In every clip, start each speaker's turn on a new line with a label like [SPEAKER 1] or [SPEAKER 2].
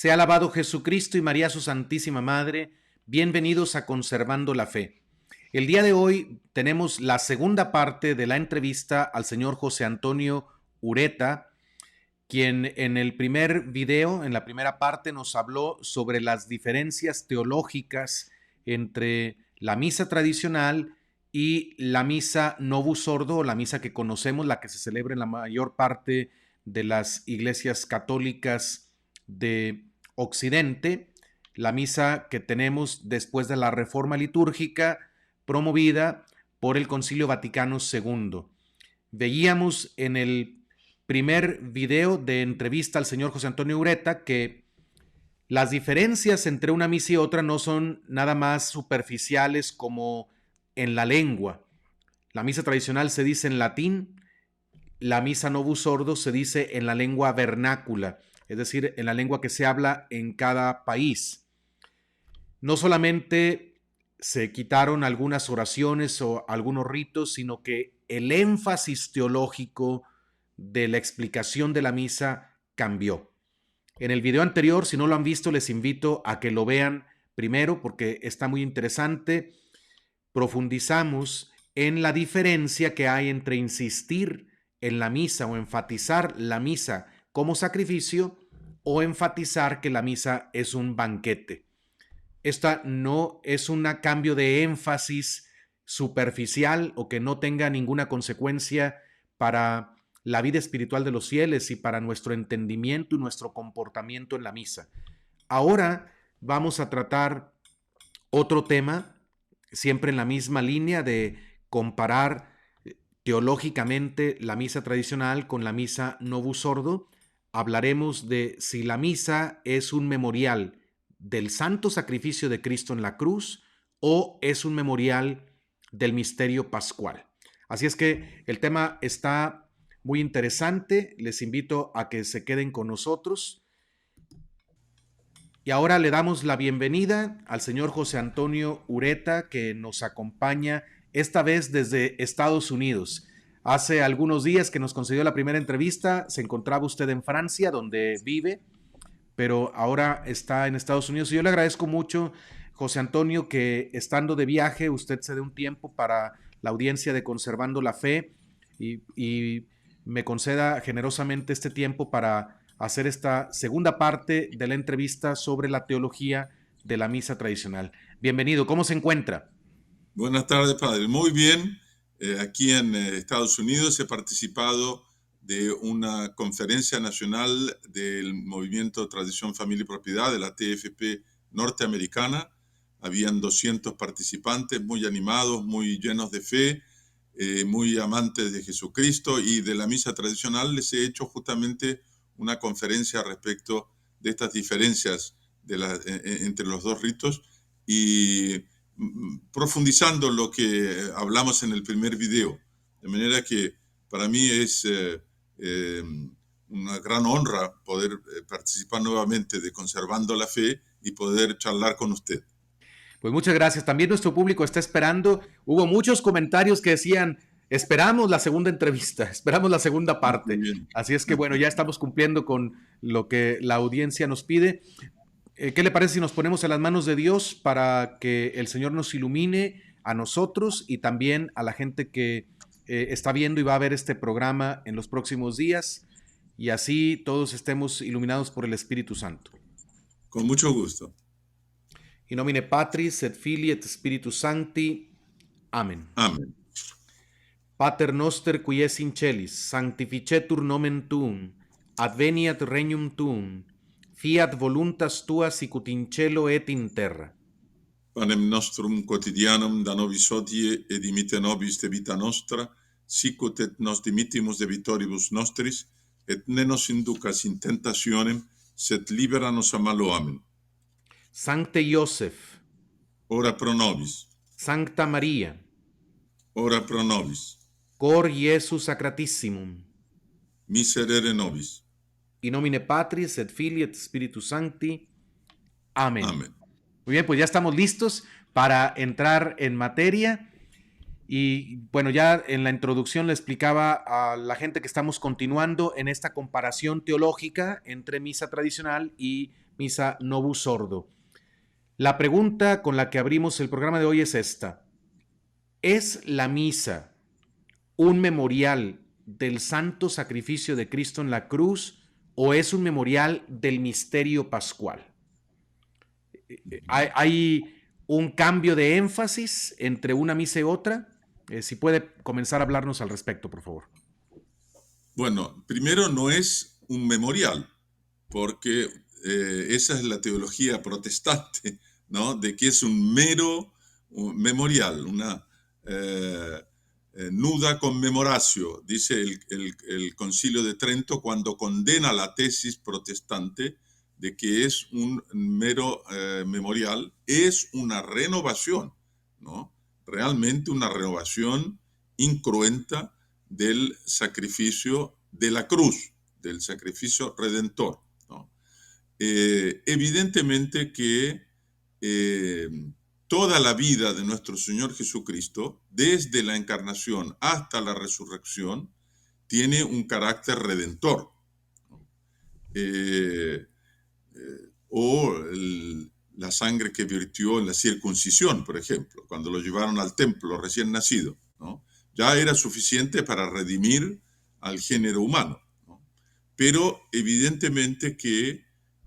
[SPEAKER 1] Sea alabado Jesucristo y María su Santísima Madre. Bienvenidos a Conservando la Fe. El día de hoy tenemos la segunda parte de la entrevista al señor José Antonio Ureta, quien en el primer video, en la primera parte, nos habló sobre las diferencias teológicas entre la misa tradicional y la misa Novus Ordo, o la misa que conocemos, la que se celebra en la mayor parte de las iglesias católicas de Occidente, la misa que tenemos después de la reforma litúrgica promovida por el Concilio Vaticano II. Veíamos en el primer video de entrevista al señor José Antonio Ureta que las diferencias entre una misa y otra no son nada más superficiales como en la lengua. La misa tradicional se dice en latín, la misa Novus Ordo se dice en la lengua vernácula, es decir, en la lengua que se habla en cada país. No solamente se quitaron algunas oraciones o algunos ritos, sino que el énfasis teológico de la explicación de la misa cambió. En el video anterior, si no lo han visto, les invito a que lo vean primero porque está muy interesante. Profundizamos en la diferencia que hay entre insistir en la misa o enfatizar la misa como sacrificio o enfatizar que la misa es un banquete. Esta no es un cambio de énfasis superficial o que no tenga ninguna consecuencia para la vida espiritual de los fieles y para nuestro entendimiento y nuestro comportamiento en la misa. Ahora vamos a tratar otro tema, siempre en la misma línea de comparar teológicamente la misa tradicional con la misa Novus Ordo. Hablaremos de si la misa es un memorial del santo sacrificio de Cristo en la cruz o es un memorial del misterio pascual. Así es que el tema está muy interesante. Les invito a que se queden con nosotros. Y ahora le damos la bienvenida al señor José Antonio Ureta, que nos acompaña esta vez desde Estados Unidos. Hace algunos días que nos concedió la primera entrevista, se encontraba usted en Francia, donde vive, pero ahora está en Estados Unidos. Y yo le agradezco mucho, José Antonio, que estando de viaje, usted se dé un tiempo para la audiencia de Conservando la Fe y me conceda generosamente este tiempo para hacer esta segunda parte de la entrevista sobre la teología de la misa tradicional. Bienvenido, ¿cómo se encuentra?
[SPEAKER 2] Buenas tardes, padre. Muy bien. Aquí en Estados Unidos he participado de una conferencia nacional del Movimiento Tradición, Familia y Propiedad, de la TFP norteamericana. Habían 200 participantes muy animados, muy llenos de fe, muy amantes de Jesucristo y de la misa tradicional. Les he hecho justamente una conferencia respecto de estas diferencias entre los dos ritos y profundizando lo que hablamos en el primer video. De manera que para mí es una gran honra poder participar nuevamente de Conservando la Fe y poder charlar con usted.
[SPEAKER 1] Pues muchas gracias. También nuestro público está esperando. Hubo muchos comentarios que decían, esperamos la segunda entrevista, esperamos la segunda parte. Así es que bueno, ya estamos cumpliendo con lo que la audiencia nos pide. ¿Qué le parece si nos ponemos en las manos de Dios para que el Señor nos ilumine a nosotros y también a la gente que está viendo y va a ver este programa en los próximos días y así todos estemos iluminados por el Espíritu Santo?
[SPEAKER 2] Con mucho gusto.
[SPEAKER 1] In nomine Patris et Filii et Spiritus Sancti. Amen.
[SPEAKER 2] Amén.
[SPEAKER 1] Pater noster qui es in celis, sanctificetur nomen tuum, adveniat regnum tuum, fiat voluntas tua sicut in cielo et in terra.
[SPEAKER 2] Panem nostrum quotidianum da nobis hodie et dimitte nobis debita nostra, sicut et nos dimittimus debitoribus nostris, et ne nos inducas in tentationem, sed libera nos a malo. Amen.
[SPEAKER 1] Sancte Iosef,
[SPEAKER 2] ora pro nobis.
[SPEAKER 1] Sancta Maria,
[SPEAKER 2] ora pro nobis.
[SPEAKER 1] Cor Iesu Sacratissimum,
[SPEAKER 2] miserere nobis.
[SPEAKER 1] In nomine Patris et Filii et Spiritus Sancti. Amén.
[SPEAKER 2] Amén.
[SPEAKER 1] Muy bien, pues ya estamos listos para entrar en materia. Y bueno, ya en la introducción le explicaba a la gente que estamos continuando en esta comparación teológica entre misa tradicional y misa Novus Ordo. La pregunta con la que abrimos el programa de hoy es esta. ¿Es la misa un memorial del santo sacrificio de Cristo en la cruz o es un memorial del misterio pascual? ¿Hay un cambio de énfasis entre una misa y otra? Si puede comenzar a hablarnos al respecto, por favor.
[SPEAKER 2] Bueno, primero no es un memorial, porque esa es la teología protestante, ¿no? De que es un mero memorial, una nuda conmemoratio, dice el Concilio de Trento cuando condena la tesis protestante de que es un mero memorial, es una renovación, ¿no? Realmente una renovación incruenta del sacrificio de la cruz, del sacrificio redentor, ¿no? Evidentemente que toda la vida de nuestro Señor Jesucristo, desde la encarnación hasta la resurrección, tiene un carácter redentor. La sangre que vertió en la circuncisión, por ejemplo, cuando lo llevaron al templo recién nacido, ¿no? Ya era suficiente para redimir al género humano, ¿no? Pero evidentemente que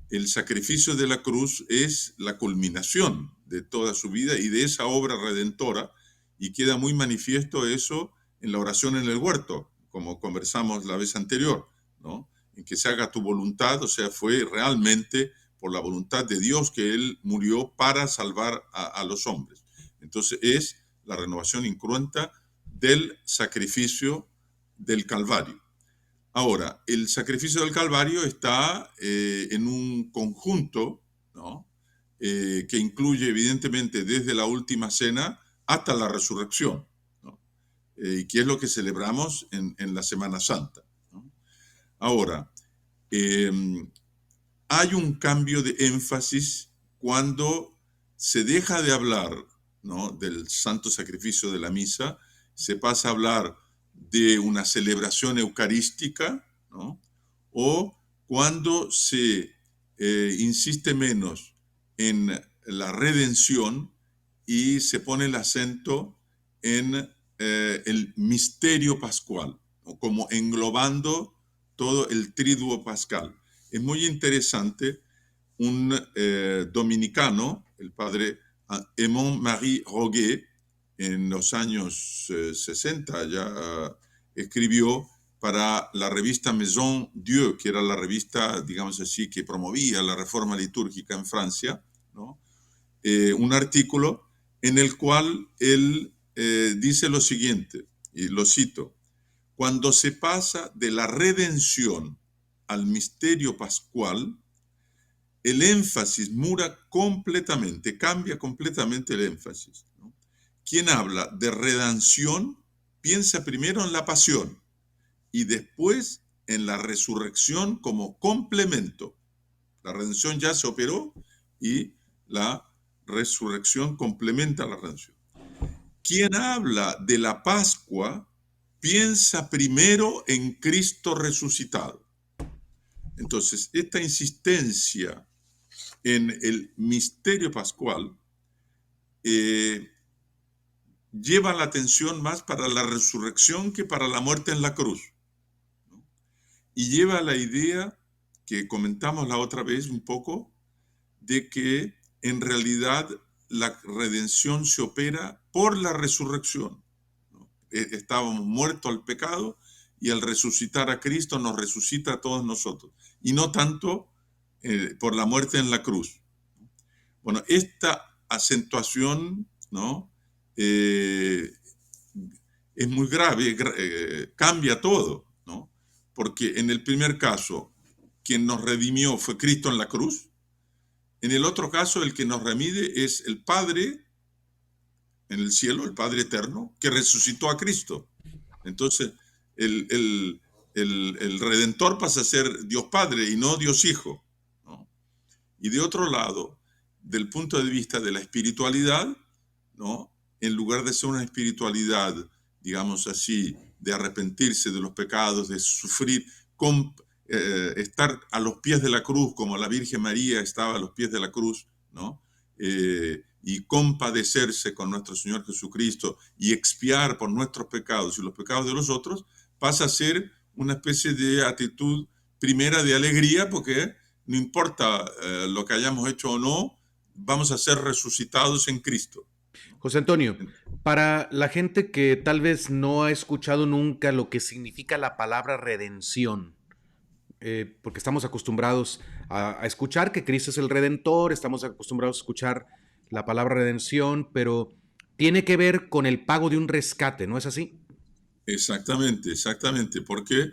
[SPEAKER 2] el sacrificio de la cruz es la culminación de toda su vida y de esa obra redentora, y queda muy manifiesto eso en la oración en el huerto, como conversamos la vez anterior, ¿no? En que se haga tu voluntad, o sea, fue realmente por la voluntad de Dios que Él murió para salvar a los hombres. Entonces es la renovación incruenta del sacrificio del Calvario. Ahora, el sacrificio del Calvario está en un conjunto, ¿no? Que incluye evidentemente desde la última cena hasta la resurrección, ¿no? Y que es lo que celebramos en la Semana Santa, ¿no? Ahora, hay un cambio de énfasis cuando se deja de hablar, ¿no?, del santo sacrificio de la misa, se pasa a hablar de una celebración eucarística, ¿no? O cuando se insiste menos en la redención y se pone el acento en el misterio pascual, ¿no?, como englobando todo el triduo pascal. Es muy interesante, un dominicano, el padre Aimon-Marie Roguet, en los años 60 ya escribió para la revista Maison Dieu, que era la revista, digamos así, que promovía la reforma litúrgica en Francia, ¿no? Un artículo en el cual él dice lo siguiente, y lo cito: cuando se pasa de la redención al misterio pascual, el énfasis muda completamente, cambia completamente el énfasis, ¿no? Quien habla de redención piensa primero en la pasión y después en la resurrección como complemento. La redención ya se operó y la resurrección complementa la redención. Quien habla de la Pascua piensa primero en Cristo resucitado. Entonces, esta insistencia en el misterio pascual lleva la atención más para la resurrección que para la muerte en la cruz, ¿no? Y lleva a la idea que comentamos la otra vez un poco, de que en realidad la redención se opera por la resurrección, ¿no? Estábamos muertos al pecado y al resucitar a Cristo nos resucita a todos nosotros, y no tanto por la muerte en la cruz. Bueno, esta acentuación, ¿no?, es muy grave, cambia todo, ¿no? Porque en el primer caso, quien nos redimió fue Cristo en la cruz. En el otro caso, el que nos remide es el Padre en el cielo, el Padre eterno, que resucitó a Cristo. Entonces, el Redentor pasa a ser Dios Padre y no Dios Hijo, ¿no? Y de otro lado, del punto de vista de la espiritualidad, ¿no?, en lugar de ser una espiritualidad, digamos así, de arrepentirse de los pecados, de sufrir estar a los pies de la cruz, como la Virgen María estaba a los pies de la cruz, ¿no? Y compadecerse con nuestro Señor Jesucristo y expiar por nuestros pecados y los pecados de los otros, pasa a ser una especie de actitud primera de alegría, porque no importa lo que hayamos hecho o no, vamos a ser resucitados en Cristo.
[SPEAKER 1] José Antonio, para la gente que tal vez no ha escuchado nunca lo que significa la palabra redención, porque estamos acostumbrados a escuchar que Cristo es el Redentor, estamos acostumbrados a escuchar la palabra redención, pero tiene que ver con el pago de un rescate, ¿no es así?
[SPEAKER 2] Exactamente, exactamente, porque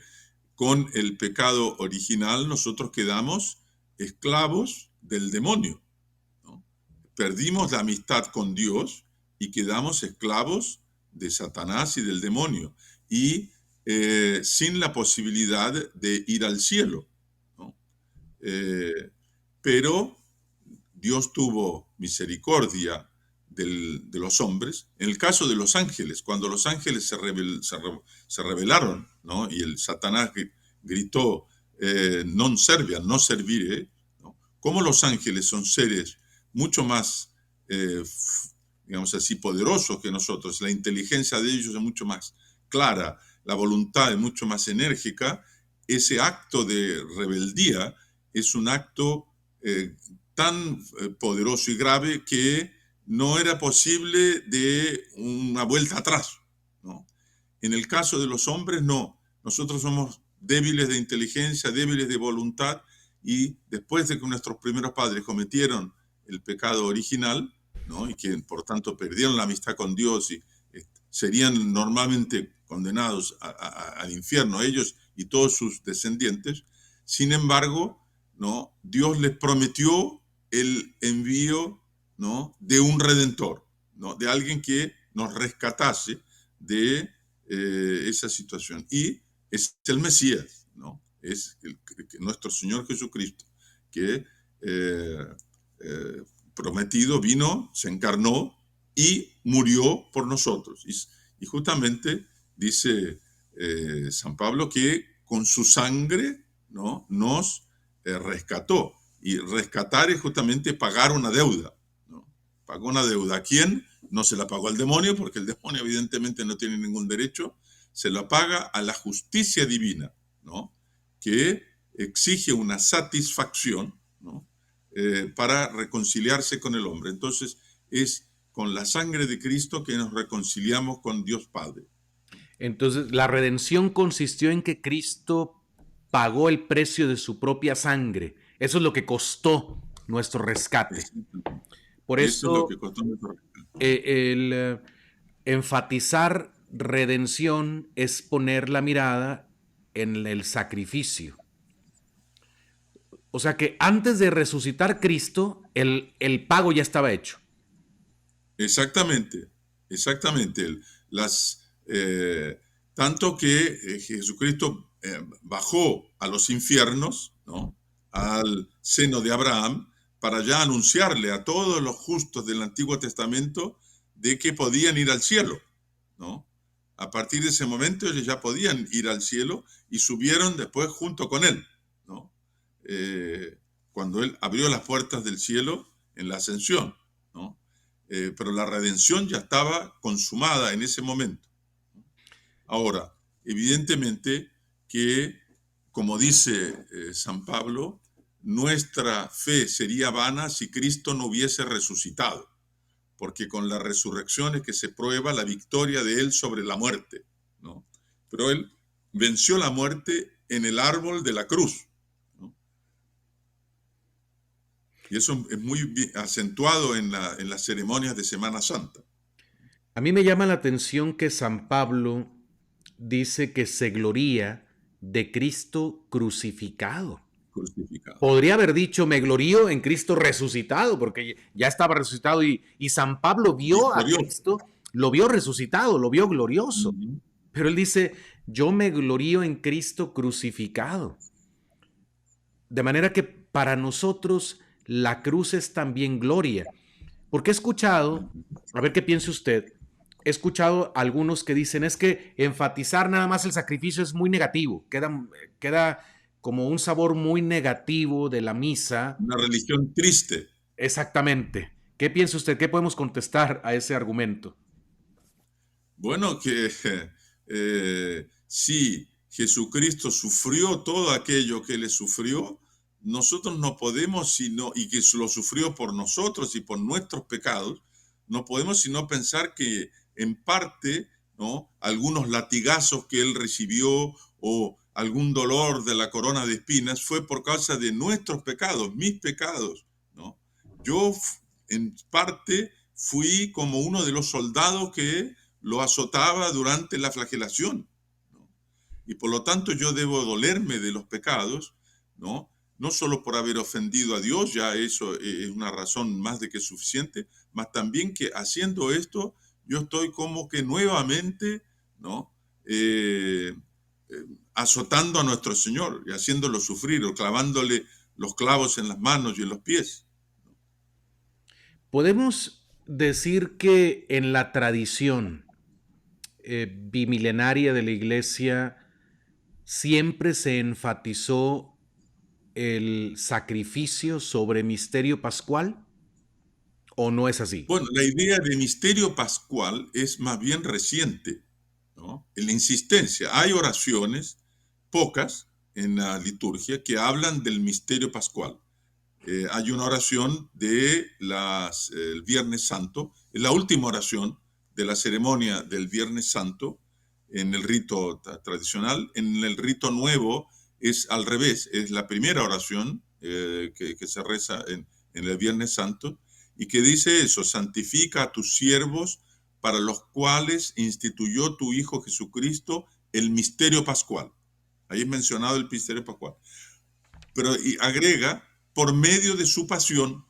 [SPEAKER 2] con el pecado original nosotros quedamos esclavos del demonio, ¿no? Perdimos la amistad con Dios y quedamos esclavos de Satanás y del demonio, y sin la posibilidad de ir al cielo, ¿no? Pero Dios tuvo misericordia de los hombres. En el caso de los ángeles, cuando los ángeles se rebelaron, ¿no? Y el Satanás gritó, non serviam, no serviré, ¿no? Como los ángeles son seres mucho más, digamos así, poderosos que nosotros, la inteligencia de ellos es mucho más clara, la voluntad es mucho más enérgica, ese acto de rebeldía es un acto tan poderoso y grave que no era posible de una vuelta atrás, ¿no? En el caso de los hombres, no. Nosotros somos débiles de inteligencia, débiles de voluntad, y después de que nuestros primeros padres cometieron el pecado original, ¿no? Y que por tanto perdieron la amistad con Dios y serían normalmente condenados al infierno, ellos y todos sus descendientes. Sin embargo, ¿no? Dios les prometió el envío, ¿no? De un redentor, ¿no? De alguien que nos rescatase de esa situación. Y es el Mesías, ¿no? Es nuestro Señor Jesucristo, que prometido vino, se encarnó y murió por nosotros. Y justamente dice San Pablo que con su sangre, ¿no? Nos rescató. Y rescatar es justamente pagar una deuda, ¿no? Pagó una deuda. ¿A quién? No se la pagó al demonio, porque el demonio evidentemente no tiene ningún derecho. Se la paga a la justicia divina, ¿no? Que exige una satisfacción, ¿no? Para reconciliarse con el hombre. Entonces es con la sangre de Cristo que nos reconciliamos con Dios Padre.
[SPEAKER 1] Entonces, la redención consistió en que Cristo pagó el precio de su propia sangre. Eso es lo que costó nuestro rescate. Por
[SPEAKER 2] Eso es lo
[SPEAKER 1] eso,
[SPEAKER 2] que costó nuestro rescate.
[SPEAKER 1] el enfatizar redención es poner la mirada en el sacrificio. O sea que antes de resucitar Cristo, el pago ya estaba hecho.
[SPEAKER 2] Exactamente, exactamente. Tanto que Jesucristo bajó a los infiernos, ¿no? Al seno de Abraham, para ya anunciarle a todos los justos del Antiguo Testamento de que podían ir al cielo, ¿no? A partir de ese momento ellos ya podían ir al cielo y subieron después junto con él, ¿no? Cuando él abrió las puertas del cielo en la ascensión, ¿no? Pero la redención ya estaba consumada en ese momento. Ahora, evidentemente que, como dice San Pablo, nuestra fe sería vana si Cristo no hubiese resucitado, porque con la resurrección es que se prueba la victoria de Él sobre la muerte, ¿no? Pero Él venció la muerte en el árbol de la cruz, ¿no? Y eso es muy acentuado en las ceremonias de Semana Santa.
[SPEAKER 1] A mí me llama la atención que San Pablo dice que se gloría de Cristo crucificado.
[SPEAKER 2] Crucificado.
[SPEAKER 1] Podría haber dicho, me glorío en Cristo resucitado, porque ya estaba resucitado y San Pablo vio a Cristo, lo vio resucitado, lo vio glorioso. Uh-huh. Pero él dice, yo me glorío en Cristo crucificado. De manera que para nosotros la cruz es también gloria. Porque he escuchado, a ver qué piense usted, he escuchado algunos que dicen es que enfatizar nada más el sacrificio es muy negativo, queda como un sabor muy negativo de la misa.
[SPEAKER 2] Una religión triste.
[SPEAKER 1] Exactamente. ¿Qué piensa usted? ¿Qué podemos contestar a ese argumento?
[SPEAKER 2] Bueno, que si Jesucristo sufrió todo aquello que Él sufrió, nosotros no podemos sino, y que lo sufrió por nosotros y por nuestros pecados, no podemos sino pensar que en parte, ¿no?, algunos latigazos que Él recibió o algún dolor de la corona de espinas fue por causa de nuestros pecados, mis pecados, ¿no? Yo en parte fui como uno de los soldados que lo azotaba durante la flagelación, ¿no? Y por lo tanto yo debo dolerme de los pecados, ¿no? No solo por haber ofendido a Dios, ya eso es una razón más de que suficiente, más también que haciendo esto yo estoy como que nuevamente, ¿no?, eh, eh, azotando a nuestro Señor y haciéndolo sufrir o clavándole los clavos en las manos y en los pies.
[SPEAKER 1] Podemos decir que en la tradición bimilenaria de la Iglesia siempre se enfatizó el sacrificio sobre misterio pascual, ¿o no es así?
[SPEAKER 2] Bueno, la idea de misterio pascual es más bien reciente, ¿no? En la insistencia. Hay oraciones, pocas en la liturgia, que hablan del misterio pascual. Hay una oración el Viernes Santo, es la última oración de la ceremonia del Viernes Santo en el rito tradicional. En el rito nuevo es al revés, es la primera oración que se reza en el Viernes Santo y que dice eso: santifica a tus siervos para los cuales instituyó tu Hijo Jesucristo el misterio pascual. Ahí es mencionado el misterio pascual. Pero y agrega, por medio de su pasión. O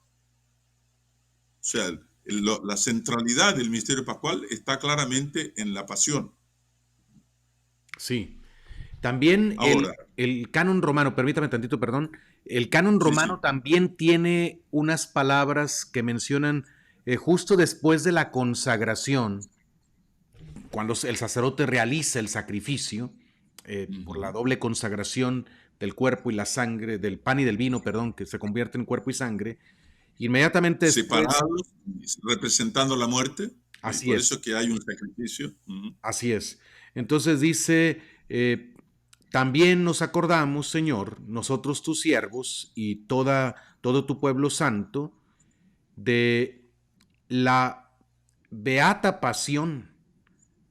[SPEAKER 2] sea, la centralidad del misterio pascual está claramente en la pasión.
[SPEAKER 1] Sí. También
[SPEAKER 2] Ahora,
[SPEAKER 1] el canon romano, permítame tantito, perdón, el canon
[SPEAKER 2] sí,
[SPEAKER 1] romano
[SPEAKER 2] sí.
[SPEAKER 1] también tiene unas palabras que mencionan justo después de la consagración, cuando el sacerdote realiza el sacrificio por la
[SPEAKER 2] Uh-huh.
[SPEAKER 1] doble consagración del cuerpo y la sangre, del pan y del vino, perdón, que se convierte en cuerpo y sangre, inmediatamente después,
[SPEAKER 2] Separados, representando la muerte, y
[SPEAKER 1] así
[SPEAKER 2] por
[SPEAKER 1] es,
[SPEAKER 2] eso que hay un sacrificio. Uh-huh.
[SPEAKER 1] así es. Entonces dice, también nos acordamos, Señor, nosotros tus siervos y todo tu pueblo santo, de la beata pasión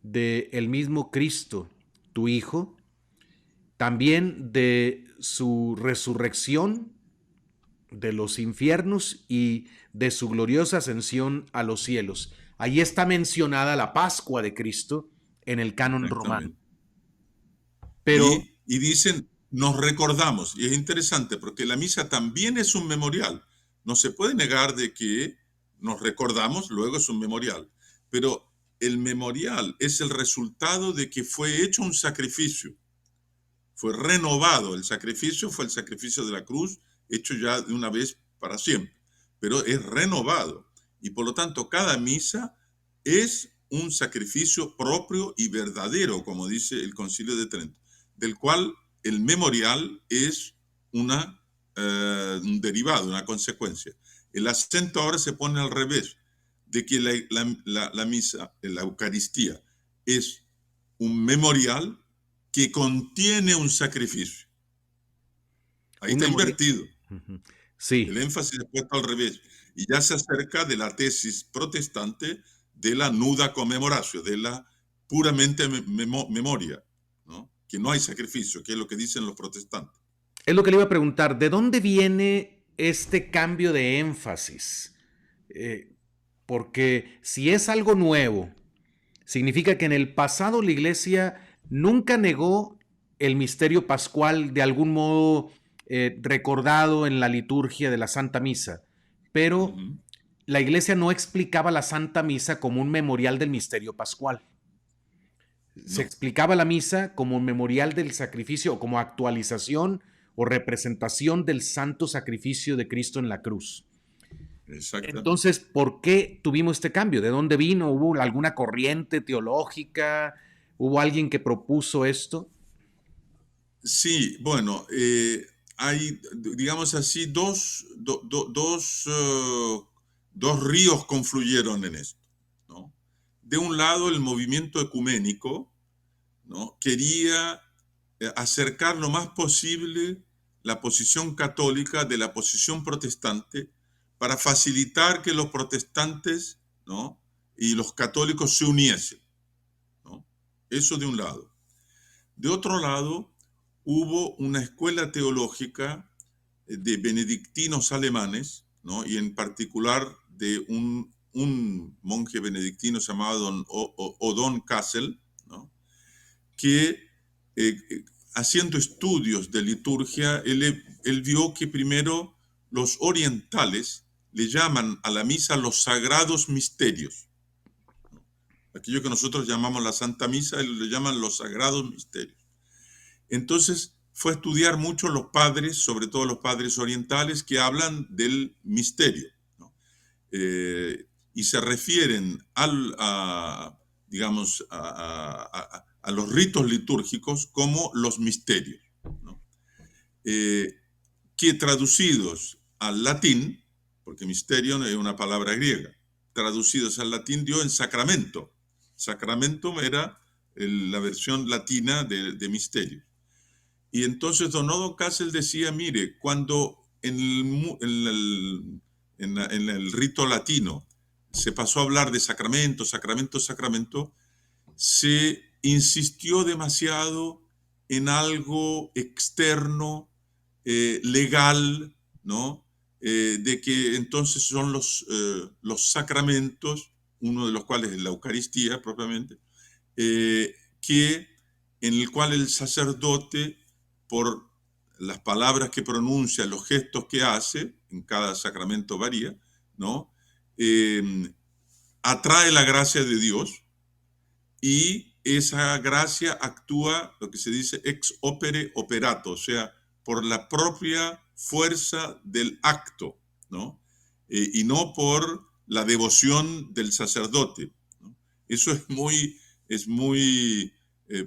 [SPEAKER 1] de el mismo Cristo, tu Hijo, también de su resurrección de los infiernos y de su gloriosa ascensión a los cielos. Ahí está mencionada la Pascua de Cristo en el canon romano.
[SPEAKER 2] Exactamente.
[SPEAKER 1] Pero
[SPEAKER 2] Y dicen, nos recordamos, y es interesante porque la misa también es un memorial. No se puede negar de que nos recordamos, luego es un memorial, pero el memorial es el resultado de que fue hecho un sacrificio, fue renovado. El sacrificio fue el sacrificio de la cruz, hecho ya de una vez para siempre, pero es renovado. Y por lo tanto, cada misa es un sacrificio propio y verdadero, como dice el Concilio de Trento, del cual el memorial es un derivado, una consecuencia. El acento ahora se pone al revés, de que la misa, la Eucaristía, es un memorial que contiene un sacrificio. Ahí
[SPEAKER 1] un
[SPEAKER 2] está
[SPEAKER 1] memorial.
[SPEAKER 2] invertido. El
[SPEAKER 1] Sí,
[SPEAKER 2] énfasis es puesto al revés. Y ya se acerca de la tesis protestante de la nuda conmemoratio, de la puramente memoria, ¿no? Que no hay sacrificio, que es lo que dicen los protestantes.
[SPEAKER 1] es lo que le iba a preguntar. ¿De dónde viene este cambio de énfasis? Eh, Porque si es algo nuevo, significa que en el pasado la iglesia nunca negó el misterio pascual de algún modo recordado en la liturgia de la Santa Misa, pero
[SPEAKER 2] Uh-huh.
[SPEAKER 1] la iglesia no explicaba la Santa Misa como un memorial del misterio pascual. Se
[SPEAKER 2] No,
[SPEAKER 1] explicaba la misa como un memorial del sacrificio o como actualización o representación del santo sacrificio de Cristo en la cruz.
[SPEAKER 2] exactamente.
[SPEAKER 1] Entonces, ¿por qué tuvimos este cambio? ¿De dónde vino? ¿Hubo alguna corriente teológica? ¿Hubo alguien que propuso esto?
[SPEAKER 2] Sí, bueno, hay, digamos así, dos ríos confluyeron en esto, ¿no? De un lado, el movimiento ecuménico, ¿no? Quería acercar lo más posible la posición católica de la posición protestante para facilitar que los protestantes, ¿no? y los católicos se uniesen, ¿no? Eso de un lado. De otro lado, hubo una escuela teológica de benedictinos alemanes, ¿no? y en particular de un monje benedictino llamado Odon Kassel, ¿no? que haciendo estudios de liturgia, él vio que primero los orientales le llaman a la misa los sagrados misterios. Aquello que nosotros llamamos la Santa Misa, ellos le llaman los sagrados misterios. Entonces fue a estudiar mucho los padres, sobre todo los padres orientales, que hablan del misterio, ¿no? Y se refieren digamos, a los ritos litúrgicos como los misterios, ¿no? Eh, que traducidos al latín, porque misterio es una palabra griega, traducidos al latín dio en sacramento. Sacramento era la versión latina de misterio. Y entonces Donodo Castle decía, mire, cuando en el rito latino se pasó a hablar de sacramento, sacramento, sacramento, se insistió demasiado en algo externo, legal, ¿no? De que entonces son los sacramentos, uno de los cuales es la Eucaristía propiamente, eh, que, en el cual el sacerdote, por las palabras que pronuncia, los gestos que hace, en cada sacramento varía, ¿no? Atrae la gracia de Dios y esa gracia actúa, lo que se dice ex opere operato, o sea, por la propia fuerza del acto, ¿no? Y no por la devoción del sacerdote, ¿no? Eso es muy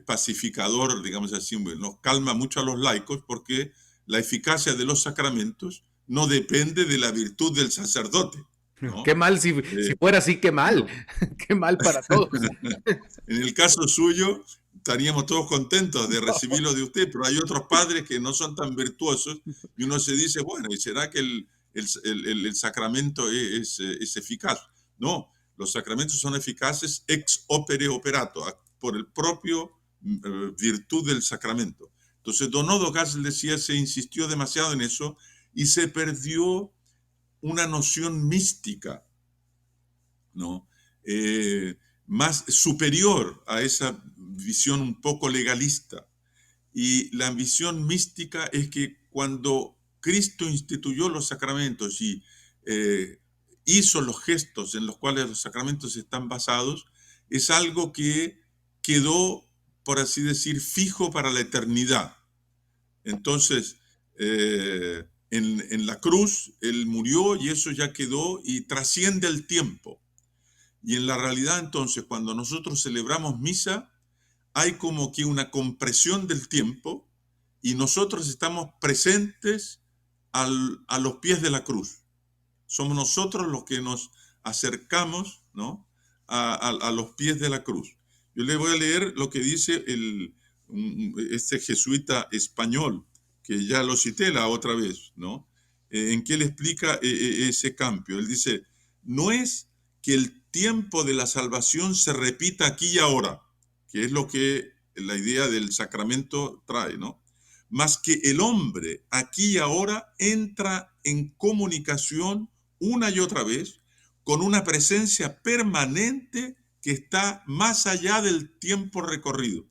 [SPEAKER 2] pacificador, digamos así, nos calma mucho a los laicos porque la eficacia de los sacramentos no depende de la virtud del sacerdote,
[SPEAKER 1] Qué
[SPEAKER 2] ¿no?
[SPEAKER 1] mal, si fuera así, qué mal,
[SPEAKER 2] No.
[SPEAKER 1] qué mal para todos.
[SPEAKER 2] En el caso suyo, estaríamos todos contentos de
[SPEAKER 1] No.
[SPEAKER 2] recibirlo de usted, pero hay otros padres que no son tan virtuosos y uno se dice, bueno, ¿y será que el sacramento es eficaz? No, los sacramentos son eficaces ex opere operato, por el propio virtud del sacramento. Entonces, Donodo Castle decía, se insistió demasiado en eso y se perdió una noción mística, ¿no? Más superior a esa visión un poco legalista. Y la visión mística es que cuando Cristo instituyó los sacramentos y hizo los gestos en los cuales los sacramentos están basados, es algo que quedó, por así decir, fijo para la eternidad. Entonces, en la cruz, Él murió y eso ya quedó y trasciende el tiempo. Y en la realidad, entonces, cuando nosotros celebramos misa, hay como que una compresión del tiempo y nosotros estamos presentes a los pies de la cruz. Somos nosotros los que nos acercamos, ¿no? a los pies de la cruz. Yo le voy a leer lo que dice este jesuita español, que ya lo cité la otra vez, ¿no? En que él explica ese cambio. Él dice, no es que el tiempo de la salvación se repita aquí y ahora, que es lo que la idea del sacramento trae, ¿no? Más que el hombre aquí y ahora entra en comunicación una y otra vez con una presencia permanente que está más allá del tiempo recorrido,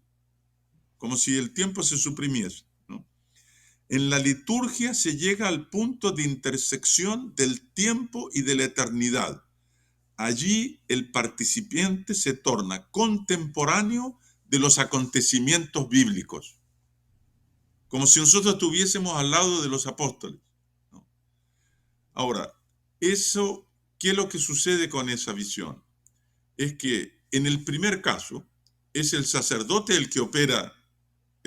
[SPEAKER 2] como si el tiempo se suprimiese, ¿no? En la liturgia se llega al punto de intersección del tiempo y de la eternidad. Allí el participante se torna contemporáneo de los acontecimientos bíblicos, como si nosotros estuviésemos al lado de los apóstoles, ¿no? Ahora, eso, ¿qué es lo que sucede con esa visión? Es que en el primer caso es el sacerdote el que opera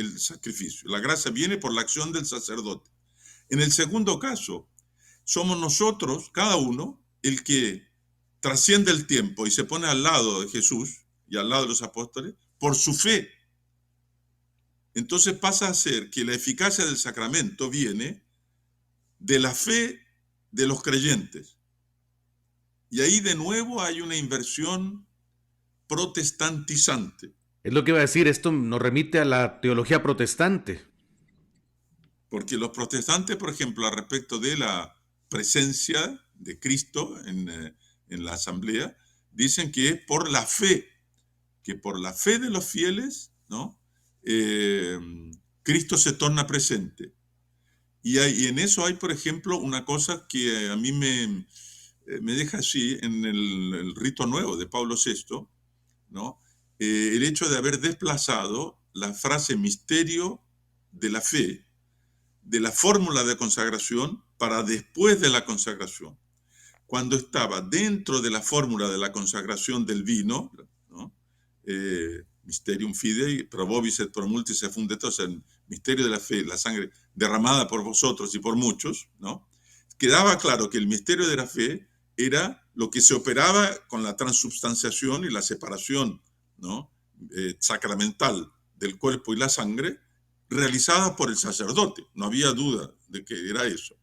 [SPEAKER 2] el sacrificio. La gracia viene por la acción del sacerdote. En el segundo caso, somos nosotros, cada uno, el que trasciende el tiempo y se pone al lado de Jesús y al lado de los apóstoles por su fe. Entonces pasa a ser que la eficacia del sacramento viene de la fe de los creyentes. Y ahí de nuevo hay una inversión protestantizante.
[SPEAKER 1] Es lo que iba a decir, esto nos remite a la teología protestante.
[SPEAKER 2] Porque los protestantes, por ejemplo, al respecto de la presencia de Cristo en la asamblea, dicen que es por la fe, que por la fe de los fieles, ¿no? Cristo se torna presente. Y en eso hay, por ejemplo, una cosa que a mí me deja así en el rito nuevo de Pablo VI, ¿no? El hecho de haber desplazado la frase misterio de la fe de la fórmula de consagración para después de la consagración. Cuando estaba dentro de la fórmula de la consagración del vino, ¿no? Mysterium fidei, pro vobis et pro multis se fundet, o sea, el misterio de la fe, la sangre derramada por vosotros y por muchos, ¿no? Quedaba claro que el misterio de la fe era lo que se operaba con la transubstanciación y la separación, ¿no? Sacramental del cuerpo y la sangre, realizada por el sacerdote. No había duda de que era eso.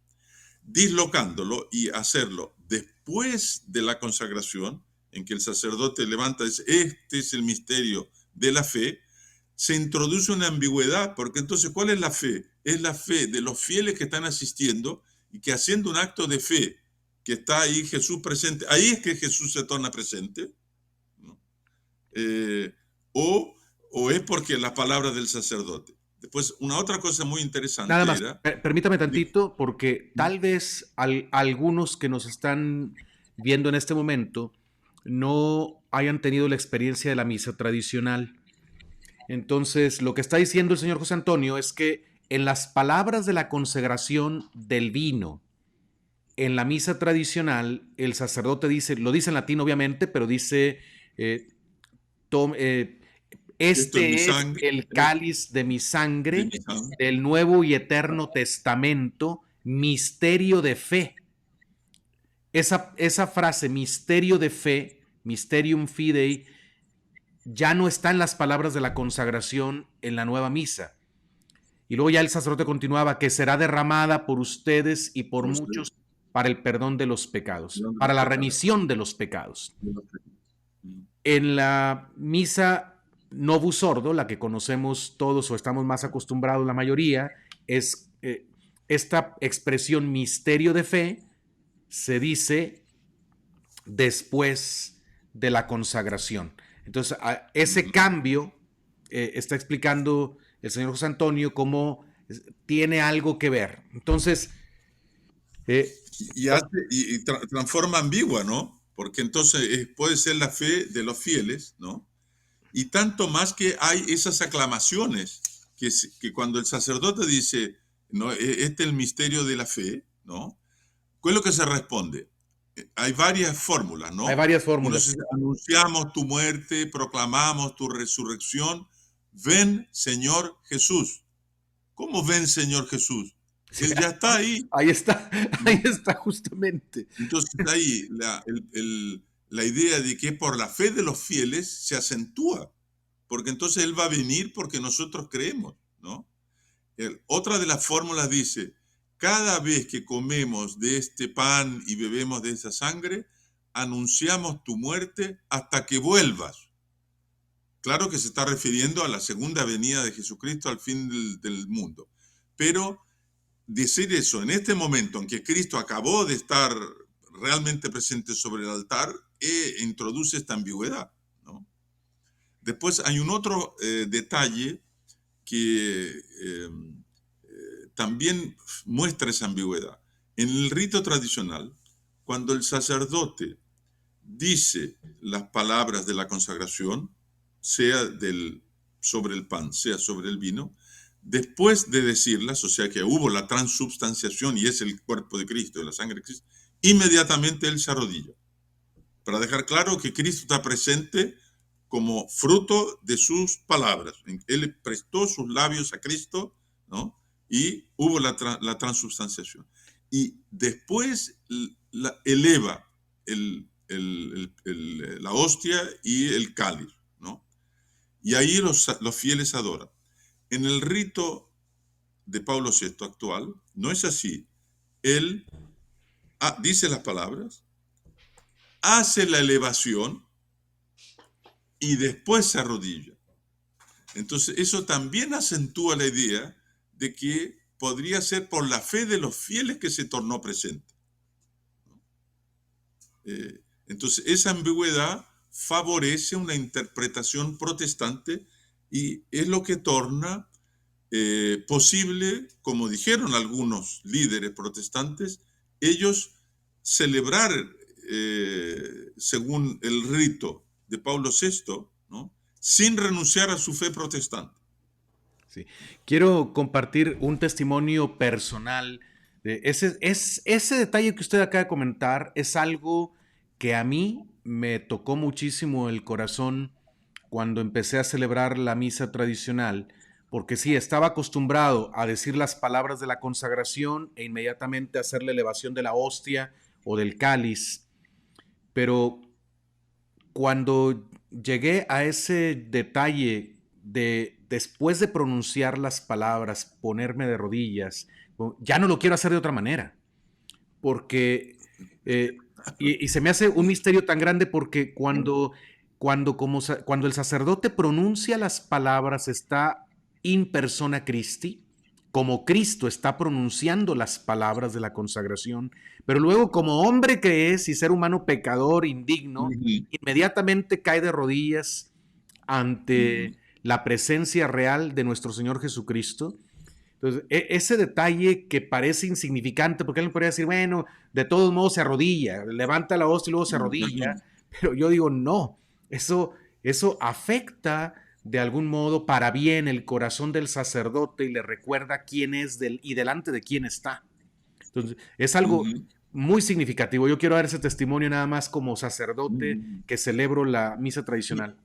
[SPEAKER 2] Dislocándolo y hacerlo después de la consagración, en que el sacerdote levanta y dice, este es el misterio de la fe, se introduce una ambigüedad, porque entonces, ¿cuál es la fe? Es la fe de los fieles que están asistiendo y que haciendo un acto de fe, que está ahí Jesús presente, ahí es que Jesús se torna presente, ¿no? O es porque las palabras del sacerdote. Después, una otra cosa muy interesante
[SPEAKER 1] Nada más,
[SPEAKER 2] era...
[SPEAKER 1] permítame tantito, porque tal vez algunos que nos están viendo en este momento no hayan tenido la experiencia de la misa tradicional. Entonces, lo que está diciendo el señor José Antonio es que en las palabras de la consagración del vino, en la misa tradicional, el sacerdote dice, lo dice en latín obviamente, pero dice, eh,
[SPEAKER 2] Esto es mi
[SPEAKER 1] este es
[SPEAKER 2] sangre,
[SPEAKER 1] el cáliz de mi
[SPEAKER 2] de
[SPEAKER 1] sangre,
[SPEAKER 2] mi sangre.
[SPEAKER 1] del nuevo y eterno testamento, misterio de fe. Esa frase, misterio de fe, mysterium fidei, ya no está en las palabras de la consagración en la nueva misa. Y luego ya el sacerdote continuaba, que será derramada por ustedes y por muchos para el perdón de los pecados, para la remisión de los pecados. En la misa Novus Ordo, la que conocemos todos o estamos más acostumbrados la mayoría, es esta expresión misterio de fe se dice después de la consagración. Entonces, ese cambio está explicando el señor José Antonio cómo tiene algo que ver. Entonces,
[SPEAKER 2] transforma ambigua, ¿no? Porque entonces puede ser la fe de los fieles, ¿no? Y tanto más que hay esas aclamaciones, que cuando el sacerdote dice, ¿no? Este es el misterio de la fe, ¿no? ¿Cuál es lo que se responde? Hay varias fórmulas, ¿no?
[SPEAKER 1] hay varias
[SPEAKER 2] Uno
[SPEAKER 1] fórmulas.
[SPEAKER 2] dice, anunciamos tu muerte, proclamamos tu resurrección, ven Señor Jesús. ¿Cómo ven Señor Jesús?
[SPEAKER 1] Sí,
[SPEAKER 2] Él ya está ahí.
[SPEAKER 1] ahí está justamente.
[SPEAKER 2] Entonces ahí la idea de que por la fe de los fieles se acentúa, porque entonces Él va a venir porque nosotros creemos, ¿no? Otra de las fórmulas dice, cada vez que comemos de este pan y bebemos de esa sangre, anunciamos tu muerte hasta que vuelvas. Claro que se está refiriendo a la segunda venida de Jesucristo al fin del mundo, pero decir eso en este momento en que Cristo acabó de estar realmente presente sobre el altar, introduce esta ambigüedad, ¿no? Después hay un otro detalle que también muestra esa ambigüedad. En el rito tradicional, cuando el sacerdote dice las palabras de la consagración, sea sobre el pan, sea sobre el vino, después de decirlas, o sea que hubo la transubstanciación y es el cuerpo de Cristo, la sangre de Cristo, inmediatamente él se arrodilla, para dejar claro que Cristo está presente como fruto de sus palabras. Él prestó sus labios a Cristo, ¿no? Y hubo la transubstanciación. Y después eleva la hostia y el cáliz, ¿no? Y ahí los fieles adoran. En el rito de Pablo VI actual, no es así. Él dice las palabras, hace la elevación y después se arrodilla. Entonces, eso también acentúa la idea de que podría ser por la fe de los fieles que se tornó presente. Entonces, esa ambigüedad favorece una interpretación protestante y es lo que torna posible, como dijeron algunos líderes protestantes, ellos celebrar según el rito de Pablo VI, ¿no? Sin renunciar a su fe protestante.
[SPEAKER 1] Sí. Quiero compartir un testimonio personal. Ese detalle que usted acaba de comentar es algo que a mí me tocó muchísimo el corazón cuando empecé a celebrar la misa tradicional, porque sí, estaba acostumbrado a decir las palabras de la consagración e inmediatamente hacer la elevación de la hostia o del cáliz, pero cuando llegué a ese detalle de después de pronunciar las palabras, ponerme de rodillas, ya no lo quiero hacer de otra manera, porque, y se me hace un misterio tan grande porque cuando el sacerdote pronuncia las palabras está in persona Christi, como Cristo está pronunciando las palabras de la consagración, pero luego como hombre que es y ser humano pecador, indigno, inmediatamente cae de rodillas ante la presencia real de nuestro Señor Jesucristo. Entonces, ese detalle que parece insignificante, porque él podría decir, bueno, de todos modos se arrodilla, levanta la hostia y luego se arrodilla, pero yo digo, no, eso afecta de algún modo para bien el corazón del sacerdote y le recuerda quién es y delante de quién está. Entonces, es algo muy significativo. Yo quiero dar ese testimonio nada más como sacerdote que celebro la misa tradicional.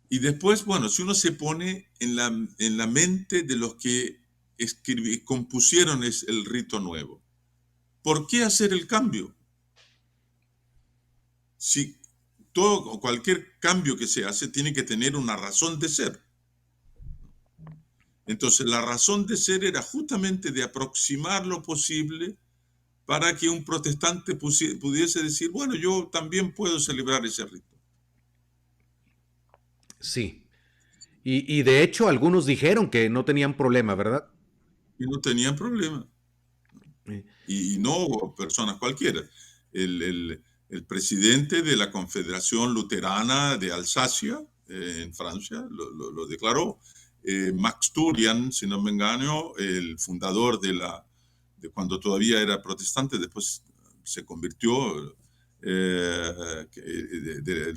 [SPEAKER 2] Y después, bueno, si uno se pone en la mente de los que compusieron el rito nuevo, ¿por qué hacer el cambio? Si todo o cualquier cambio que se hace tiene que tener una razón de ser. Entonces, la razón de ser era justamente de aproximar lo posible para que un protestante pudiese decir, bueno, yo también puedo celebrar ese rito.
[SPEAKER 1] Sí. Y de hecho, algunos dijeron que no tenían problema, ¿verdad?
[SPEAKER 2] Y no tenían problema. Y no personas cualquiera. El presidente de la Confederación Luterana de Alsacia, en Francia, lo declaró. Max Turian, si no me engaño, el fundador de cuando todavía era protestante, después se convirtió del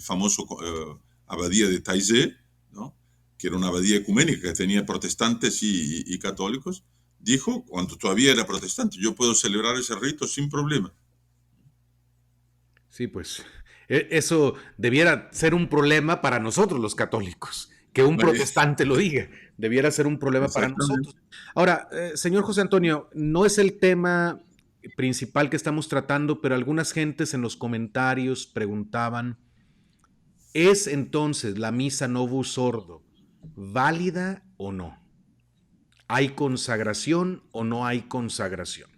[SPEAKER 2] famoso abadía de Taizé, ¿no? Que era una abadía ecuménica que tenía protestantes y católicos, dijo, cuando todavía era protestante, yo puedo celebrar ese rito sin problema.
[SPEAKER 1] Sí, pues eso debiera ser un problema para nosotros los católicos, que un protestante lo diga, debiera ser un problema para
[SPEAKER 2] Exactamente.
[SPEAKER 1] nosotros. Ahora, señor José Antonio, no es el tema principal que estamos tratando, pero algunas gentes en los comentarios preguntaban, ¿es entonces la misa Novus Ordo válida o no? ¿Hay consagración o no hay consagración?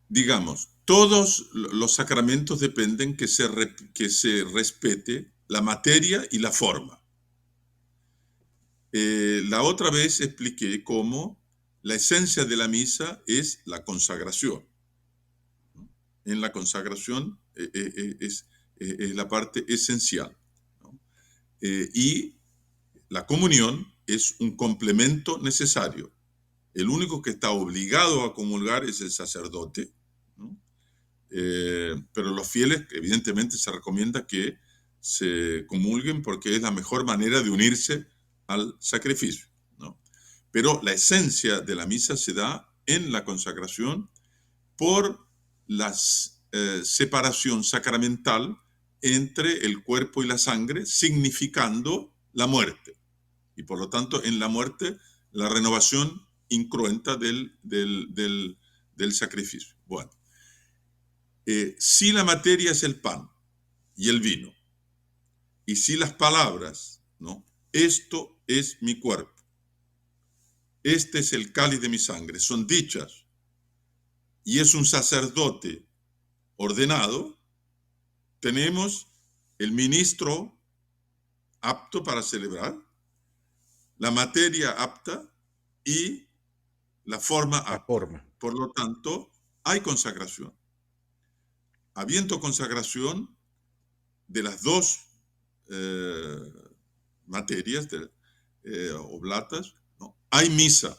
[SPEAKER 2] Digamos, todos los sacramentos dependen que se respete la materia y la forma. La otra vez expliqué cómo la esencia de la misa es la consagración. En la consagración es la parte esencial, ¿no? Y la comunión es un complemento necesario. El único que está obligado a comulgar es el sacerdote, ¿no? Pero los fieles, evidentemente, se recomienda que se comulguen porque es la mejor manera de unirse al sacrificio, ¿no? Pero la esencia de la misa se da en la consagración por las separación sacramental entre el cuerpo y la sangre, significando la muerte. Y por lo tanto, en la muerte, la renovación incruenta del sacrificio. Bueno, si la materia es el pan y el vino, y si las palabras, ¿no? Esto es mi cuerpo, este es el cáliz de mi sangre, son dichas, y es un sacerdote ordenado, tenemos el ministro apto para celebrar, la materia apta y la forma
[SPEAKER 1] La
[SPEAKER 2] apta.
[SPEAKER 1] forma.
[SPEAKER 2] Por lo tanto, hay consagración. Habiendo consagración de las dos materias oblatas, ¿no? Hay misa.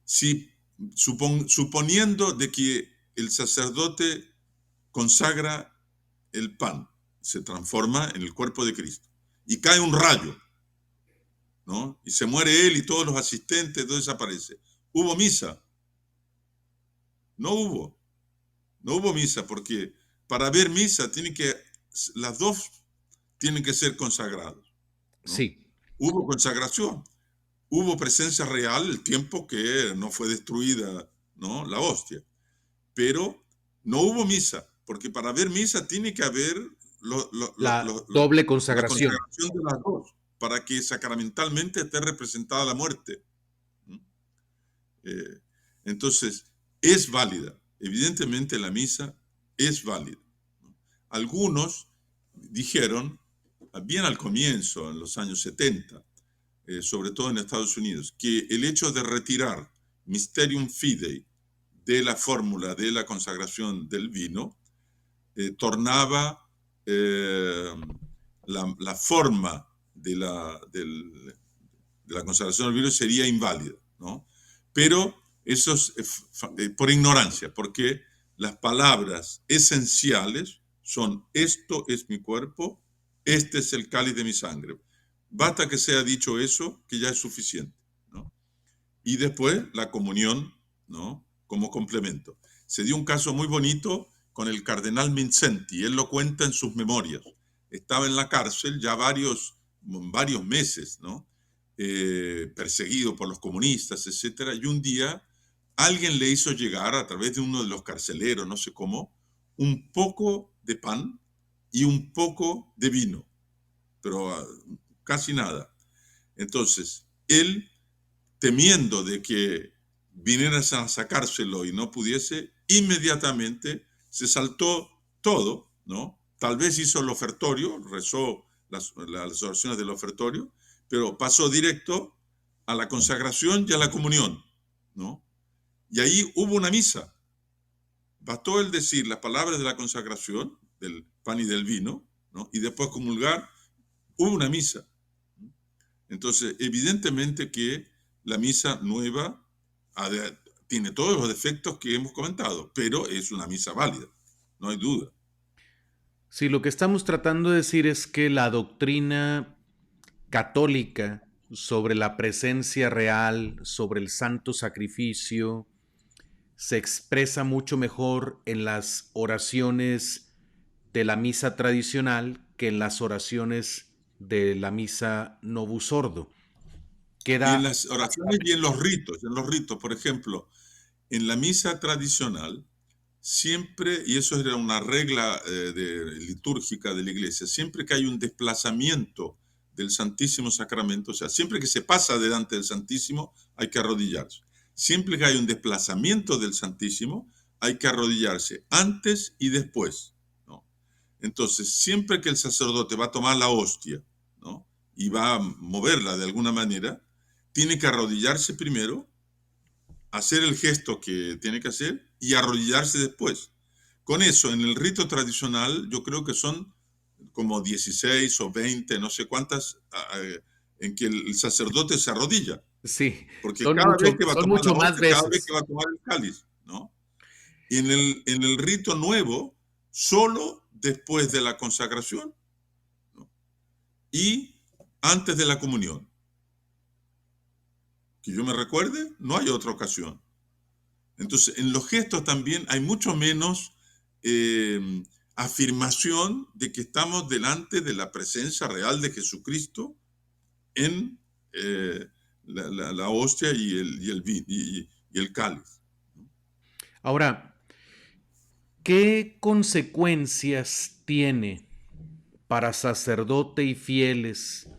[SPEAKER 2] Si, suponiendo de que el sacerdote consagra el pan, se transforma en el cuerpo de Cristo, y cae un rayo, ¿no? Y se muere él y todos los asistentes, todo desaparece. ¿Hubo misa? No hubo. No hubo misa, porque para haber misa las dos tienen que ser consagradas, ¿no?
[SPEAKER 1] Sí,
[SPEAKER 2] Hubo consagración, hubo presencia real el tiempo que no fue destruida, ¿no? La hostia. Pero no hubo misa, porque para haber misa tiene que haber
[SPEAKER 1] la doble
[SPEAKER 2] la
[SPEAKER 1] consagración.
[SPEAKER 2] consagración de las dos, para que sacramentalmente esté representada la muerte. Eh, entonces, es válida. Evidentemente la misa es válida. Algunos dijeron, bien al comienzo, en los años 70, sobre todo en Estados Unidos, que el hecho de retirar Mysterium Fidei de la fórmula de la consagración del vino tornaba la forma de la consagración del vino sería inválida, ¿no? Pero eso es por ignorancia, porque las palabras esenciales son: esto es mi cuerpo, este es el cáliz de mi sangre. Basta que sea dicho eso, que ya es suficiente, ¿no? Y después la comunión, ¿no? Como complemento. Se dio un caso muy bonito con el cardenal Mindszenty, él lo cuenta en sus memorias. Estaba en la cárcel ya varios meses, ¿no? Perseguido por los comunistas, etcétera, y un día alguien le hizo llegar a través de uno de los carceleros, no sé cómo, un poco de pan y un poco de vino, pero casi nada. Entonces, él, temiendo de que vinieran a sacárselo y no pudiese, inmediatamente se saltó todo, ¿no? Tal vez hizo el ofertorio, rezó las oraciones del ofertorio, pero pasó directo a la consagración y a la comunión, ¿no? Y ahí hubo una misa. Bastó el decir las palabras de la consagración, del pan y del vino, ¿no? Y después comulgar, hubo una misa. Entonces, evidentemente que la misa nueva tiene todos los defectos que hemos comentado, pero es una misa válida, no hay duda.
[SPEAKER 1] Sí, lo que estamos tratando de decir es que la doctrina católica sobre la presencia real, sobre el santo sacrificio, se expresa mucho mejor en las oraciones de la misa tradicional que en las oraciones de la misa Novus Ordo.
[SPEAKER 2] Y en
[SPEAKER 1] Queda
[SPEAKER 2] las oraciones y en los ritos, por ejemplo, en la misa tradicional, siempre, y eso era una regla litúrgica de la iglesia, siempre que hay un desplazamiento del Santísimo Sacramento, o sea, siempre que se pasa delante del Santísimo, hay que arrodillarse. Siempre que hay un desplazamiento del Santísimo, hay que arrodillarse antes y después, ¿no? Entonces, siempre que el sacerdote va a tomar la hostia, ¿no? Y va a moverla de alguna manera, tiene que arrodillarse primero, hacer el gesto que tiene que hacer y arrodillarse después. Con eso, en el rito tradicional, yo creo que son como 16 o 20, no sé cuántas, en que el sacerdote se arrodilla.
[SPEAKER 1] sí,
[SPEAKER 2] Porque cada vez que va a
[SPEAKER 1] son
[SPEAKER 2] tomar la
[SPEAKER 1] mucho más
[SPEAKER 2] hostia, cada vez que
[SPEAKER 1] veces.
[SPEAKER 2] va a tomar el cáliz, ¿no? Y en el rito nuevo, solo después de la consagración, ¿no? Y antes de la comunión. Que yo me recuerde, no hay otra ocasión. Entonces, en los gestos también hay mucho menos eh, afirmación de que estamos delante de la presencia real de Jesucristo en la hostia y el cáliz.
[SPEAKER 1] Ahora, ¿qué consecuencias tiene para sacerdote y fieles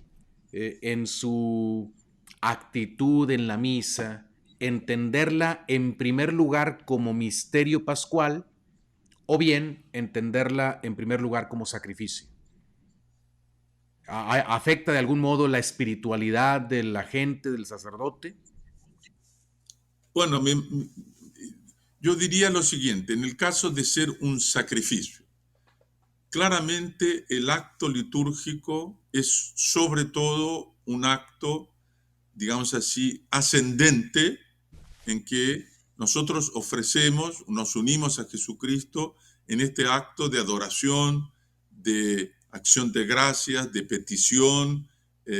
[SPEAKER 1] en su actitud en la misa entenderla en primer lugar como misterio pascual o bien entenderla en primer lugar como sacrificio? ¿Afecta de algún modo la espiritualidad de la gente, del sacerdote?
[SPEAKER 2] Bueno, yo diría lo siguiente, en el caso de ser un sacrificio, claramente el acto litúrgico es sobre todo un acto, digamos así, ascendente en que nosotros ofrecemos, nos unimos a Jesucristo en este acto de adoración, de acción de gracias, de petición y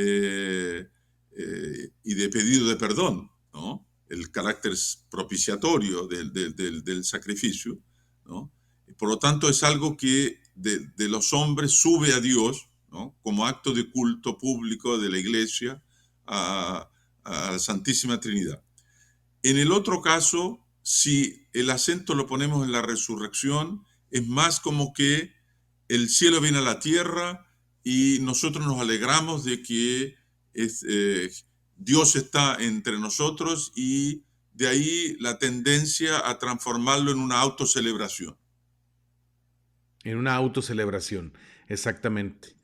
[SPEAKER 2] de pedido de perdón, ¿no? El carácter propiciatorio del sacrificio, ¿no? Por lo tanto, es algo que de los hombres sube a Dios, ¿no? Como acto de culto público de la Iglesia a la Santísima Trinidad. En el otro caso, si el acento lo ponemos en la resurrección, es más como que el cielo viene a la tierra y nosotros nos alegramos de que Dios está entre nosotros y de ahí la tendencia a transformarlo en una autocelebración.
[SPEAKER 1] En una autocelebración, exactamente.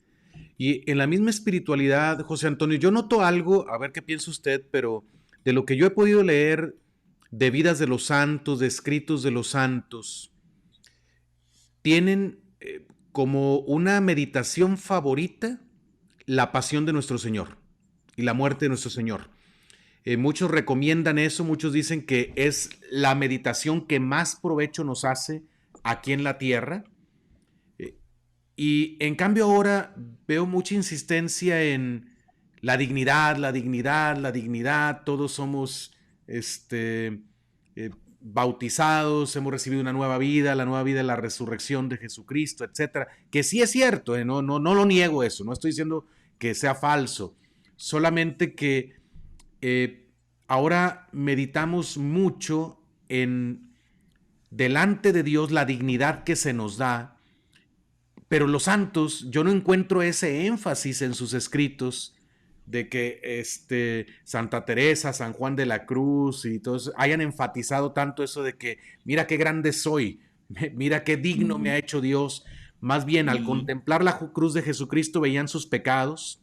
[SPEAKER 1] Y en la misma espiritualidad, José Antonio, yo noto algo, a ver qué piensa usted, pero de lo que yo he podido leer de vidas de los santos, de escritos de los santos, tienen como una meditación favorita la pasión de nuestro Señor y la muerte de nuestro Señor. Muchos recomiendan eso, muchos dicen que es la meditación que más provecho nos hace aquí en la tierra. Y en cambio ahora veo mucha insistencia en la dignidad, la dignidad, la dignidad. Todos somos bautizados, hemos recibido una nueva vida, la nueva vida es la resurrección de Jesucristo, etcétera. Que sí es cierto, no lo niego eso, no estoy diciendo que sea falso, solamente que ahora meditamos mucho en delante de Dios la dignidad que se nos da, pero los santos, yo no encuentro ese énfasis en sus escritos de que Santa Teresa, San Juan de la Cruz y todos hayan enfatizado tanto eso de que mira qué grande soy, mira qué digno me ha hecho Dios. Más bien, al contemplar la cruz de Jesucristo veían sus pecados,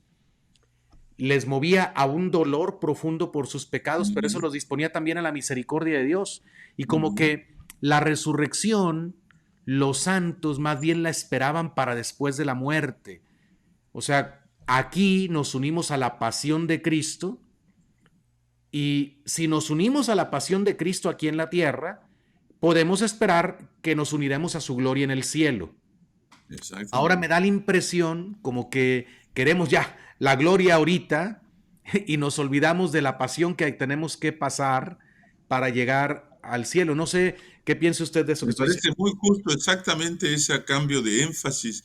[SPEAKER 1] les movía a un dolor profundo por sus pecados, pero eso los disponía también a la misericordia de Dios. Y como que la resurrección, los santos más bien la esperaban para después de la muerte. O sea, aquí nos unimos a la pasión de Cristo y si nos unimos a la pasión de Cristo aquí en la tierra, podemos esperar que nos uniremos a su gloria en el cielo. Ahora me
[SPEAKER 2] Exactamente.
[SPEAKER 1] da la impresión como que queremos ya la gloria ahorita y nos olvidamos de la pasión que tenemos que pasar para llegar al cielo. No sé qué piensa usted de eso que
[SPEAKER 2] Me
[SPEAKER 1] estoy
[SPEAKER 2] parece
[SPEAKER 1] diciendo.
[SPEAKER 2] muy justo exactamente ese cambio de énfasis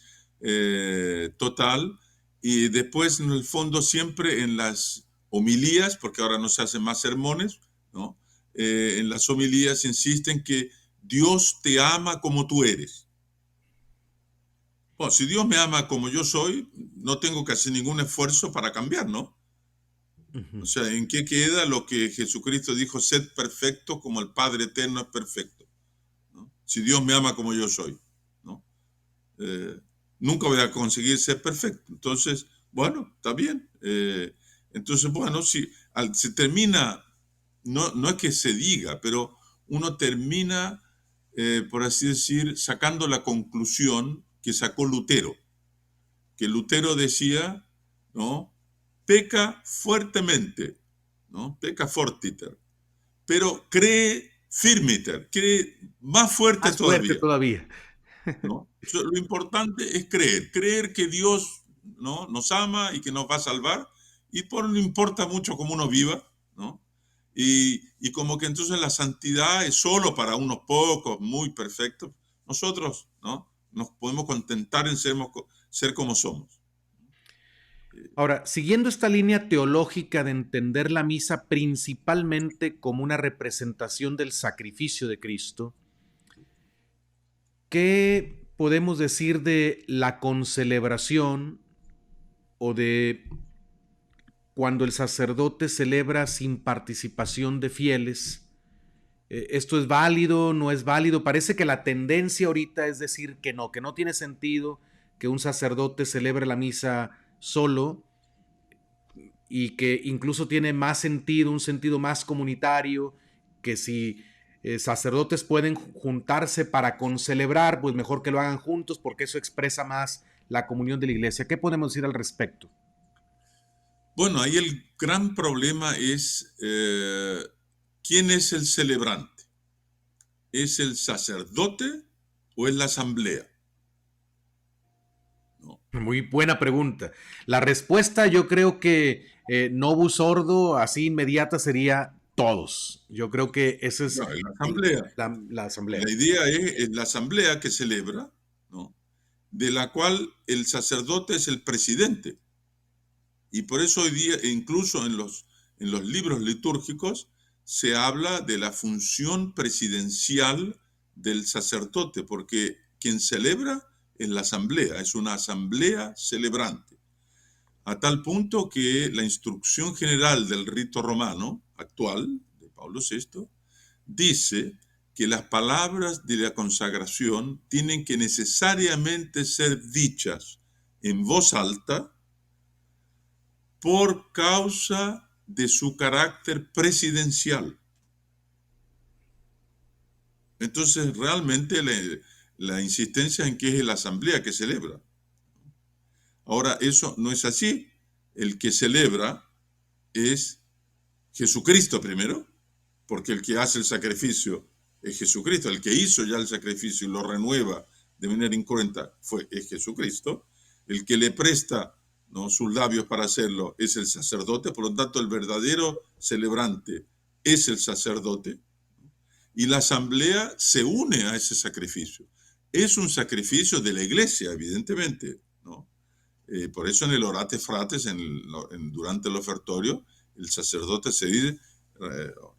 [SPEAKER 2] total y después en el fondo siempre en las homilías, porque ahora no se hacen más sermones, ¿no? En las homilías insisten que Dios te ama como tú eres. Bueno, si Dios me ama como yo soy, no tengo que hacer ningún esfuerzo para cambiar, ¿no?
[SPEAKER 1] Uh -huh.
[SPEAKER 2] O sea, ¿en qué queda lo que Jesucristo dijo, sed perfecto como el Padre eterno es perfecto? ¿No? Si Dios me ama como yo soy, ¿no? Eh, Nunca voy a conseguir ser perfecto. Entonces, bueno, está bien. Entonces, bueno, si se termina, no es que se diga, pero uno termina, por así decir, sacando la conclusión que sacó Lutero, que Lutero decía, ¿no? Peca fuertemente, ¿no? Peca fortiter, pero cree firmiter, cree más fuerte
[SPEAKER 1] Más fuerte
[SPEAKER 2] todavía,
[SPEAKER 1] todavía.
[SPEAKER 2] ¿no? Lo importante es creer que Dios, ¿no? Nos ama y que nos va a salvar, y por no importa mucho cómo uno viva, ¿no? Y como que entonces la santidad es solo para unos pocos muy perfectos, Nosotros, ¿no? Nos podemos contentar en ser como somos.
[SPEAKER 1] Ahora, siguiendo esta línea teológica de entender la misa principalmente como una representación del sacrificio de Cristo, ¿qué podemos decir de la concelebración o de cuando el sacerdote celebra sin participación de fieles? ¿Esto es válido? ¿No es válido? Parece que la tendencia ahorita es decir que no tiene sentido que un sacerdote celebre la misa solo y que incluso tiene más sentido, un sentido más comunitario, que si sacerdotes pueden juntarse para concelebrar, pues mejor que lo hagan juntos porque eso expresa más la comunión de la iglesia. ¿Qué podemos decir al respecto?
[SPEAKER 2] Bueno, ahí el gran problema es quién es el celebrante. ¿Es el sacerdote o es la asamblea? ¿No?
[SPEAKER 1] Muy buena pregunta. La respuesta yo creo que novus ordo, así inmediata, sería todos. Yo creo que ese es
[SPEAKER 2] No, es la asamblea.
[SPEAKER 1] la asamblea.
[SPEAKER 2] La idea es la asamblea que celebra, ¿no? De la cual el sacerdote es el presidente. Y por eso hoy día, incluso en los libros litúrgicos, se habla de la función presidencial del sacerdote, porque quien celebra es la asamblea, es una asamblea celebrante. A tal punto que la instrucción general del rito romano actual, de Pablo VI, dice que las palabras de la consagración tienen que necesariamente ser dichas en voz alta por causa de su carácter presidencial. Entonces, realmente la insistencia en que es la asamblea que celebra. Ahora, eso no es así. El que celebra es Jesucristo primero, porque el que hace el sacrificio es Jesucristo. El que hizo ya el sacrificio y lo renueva de manera incruenta es Jesucristo. El que le presta, ¿no?, sus labios para hacerlo es el sacerdote. Por lo tanto, el verdadero celebrante es el sacerdote. Y la asamblea se une a ese sacrificio. Es un sacrificio de la iglesia, evidentemente, ¿no? Por eso en el Orate Fratres, durante el ofertorio, el sacerdote se dice,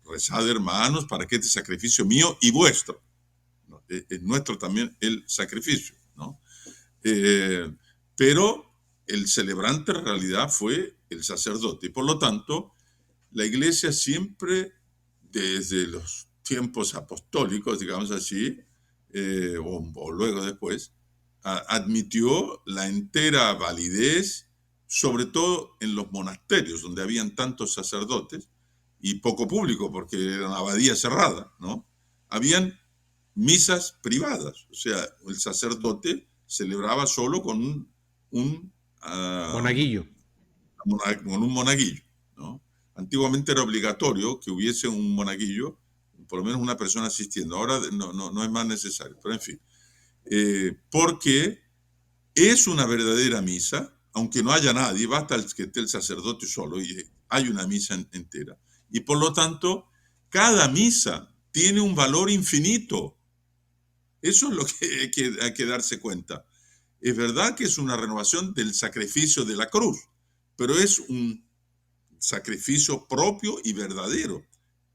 [SPEAKER 2] rezad hermanos para que este sacrificio mío y vuestro, ¿no?, es nuestro también el sacrificio, ¿no? Pero el celebrante en realidad fue el sacerdote. Y por lo tanto, la iglesia siempre, desde los tiempos apostólicos, digamos así, o luego después, admitió la entera validez, sobre todo en los monasterios, donde habían tantos sacerdotes y poco público, porque era una abadía cerrada, ¿no? Habían misas privadas, o sea, el sacerdote celebraba solo con
[SPEAKER 1] Monaguillo.
[SPEAKER 2] con un monaguillo, ¿no? Antiguamente era obligatorio que hubiese un monaguillo, por lo menos una persona asistiendo. Ahora no es más necesario, pero en fin. Porque es una verdadera misa, aunque no haya nadie, basta que esté el sacerdote solo y hay una misa entera. Y por lo tanto, cada misa tiene un valor infinito. Eso es lo que hay que darse cuenta. Es verdad que es una renovación del sacrificio de la cruz, pero es un sacrificio propio y verdadero.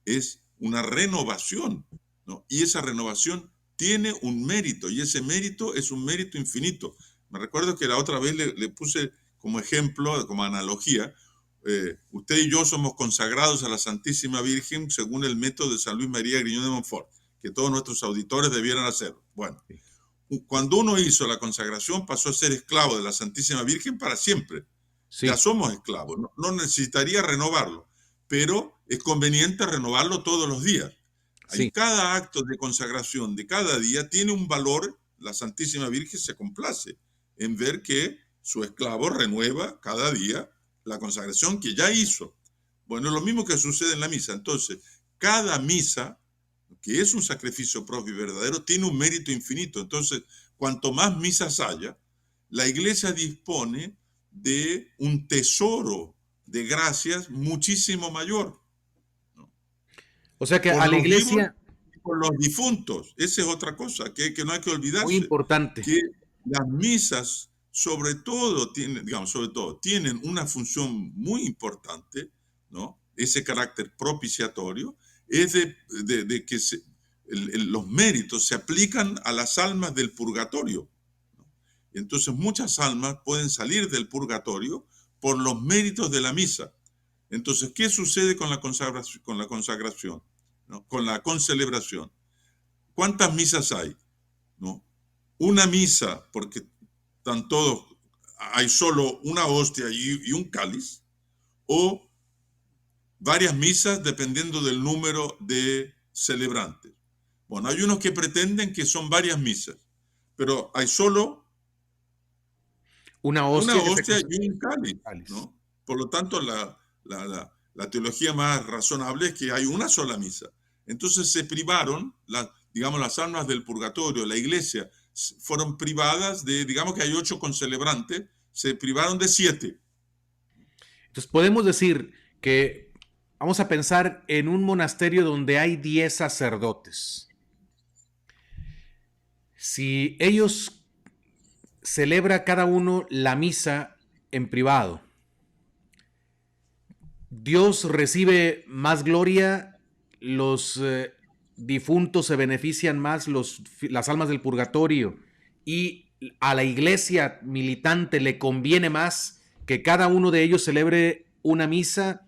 [SPEAKER 2] Es una renovación, ¿no? Y esa renovación tiene un mérito, y ese mérito es un mérito infinito. Me recuerdo que la otra vez le puse como ejemplo, como analogía, usted y yo somos consagrados a la Santísima Virgen según el método de San Luis María Griñón de Montfort, que todos nuestros auditores debieran hacerlo. Bueno, cuando uno hizo la consagración pasó a ser esclavo de la Santísima Virgen para siempre. Ya
[SPEAKER 1] Sí,
[SPEAKER 2] somos esclavos, no necesitaría renovarlo, pero es conveniente renovarlo todos los días. Ahí
[SPEAKER 1] sí.
[SPEAKER 2] cada acto de consagración de cada día tiene un valor. La Santísima Virgen se complace en ver que su esclavo renueva cada día la consagración que ya hizo. Bueno, es lo mismo que sucede en la misa. Entonces, cada misa, que es un sacrificio propio y verdadero, tiene un mérito infinito. Entonces, cuanto más misas haya, la iglesia dispone de un tesoro de gracias muchísimo mayor, ¿no?
[SPEAKER 1] O sea que
[SPEAKER 2] Por
[SPEAKER 1] a la
[SPEAKER 2] los vivos,
[SPEAKER 1] iglesia,
[SPEAKER 2] por los difuntos. Esa es otra cosa que no hay que
[SPEAKER 1] Muy
[SPEAKER 2] olvidarse,
[SPEAKER 1] importante.
[SPEAKER 2] que las misas, sobre todo, tienen una función muy importante, ¿no? Ese carácter propiciatorio es de que los méritos se aplican a las almas del purgatorio. Entonces muchas almas pueden salir del purgatorio por los méritos de la misa. Entonces, ¿qué sucede con la consagración, ¿no? Con la concelebración? ¿Cuántas misas hay? ¿No? Una misa, porque están todos, hay solo una hostia y un cáliz, o varias misas dependiendo del número de celebrantes. Bueno, hay unos que pretenden que son varias misas, pero hay solo
[SPEAKER 1] Una
[SPEAKER 2] una
[SPEAKER 1] hostia que se
[SPEAKER 2] hostia y un cáliz,
[SPEAKER 1] cáliz.
[SPEAKER 2] ¿no? Por lo tanto, la teología más razonable es que hay una sola misa. Entonces se privaron, digamos, las almas del purgatorio, la iglesia, fueron privadas de, digamos que hay 8 concelebrantes, se privaron de 7.
[SPEAKER 1] Entonces podemos decir que vamos a pensar en un monasterio donde hay 10 sacerdotes. Si ellos celebra cada uno la misa en privado, Dios recibe más gloria, los difuntos se benefician más, las almas del purgatorio, y a la iglesia militante le conviene más que cada uno de ellos celebre una misa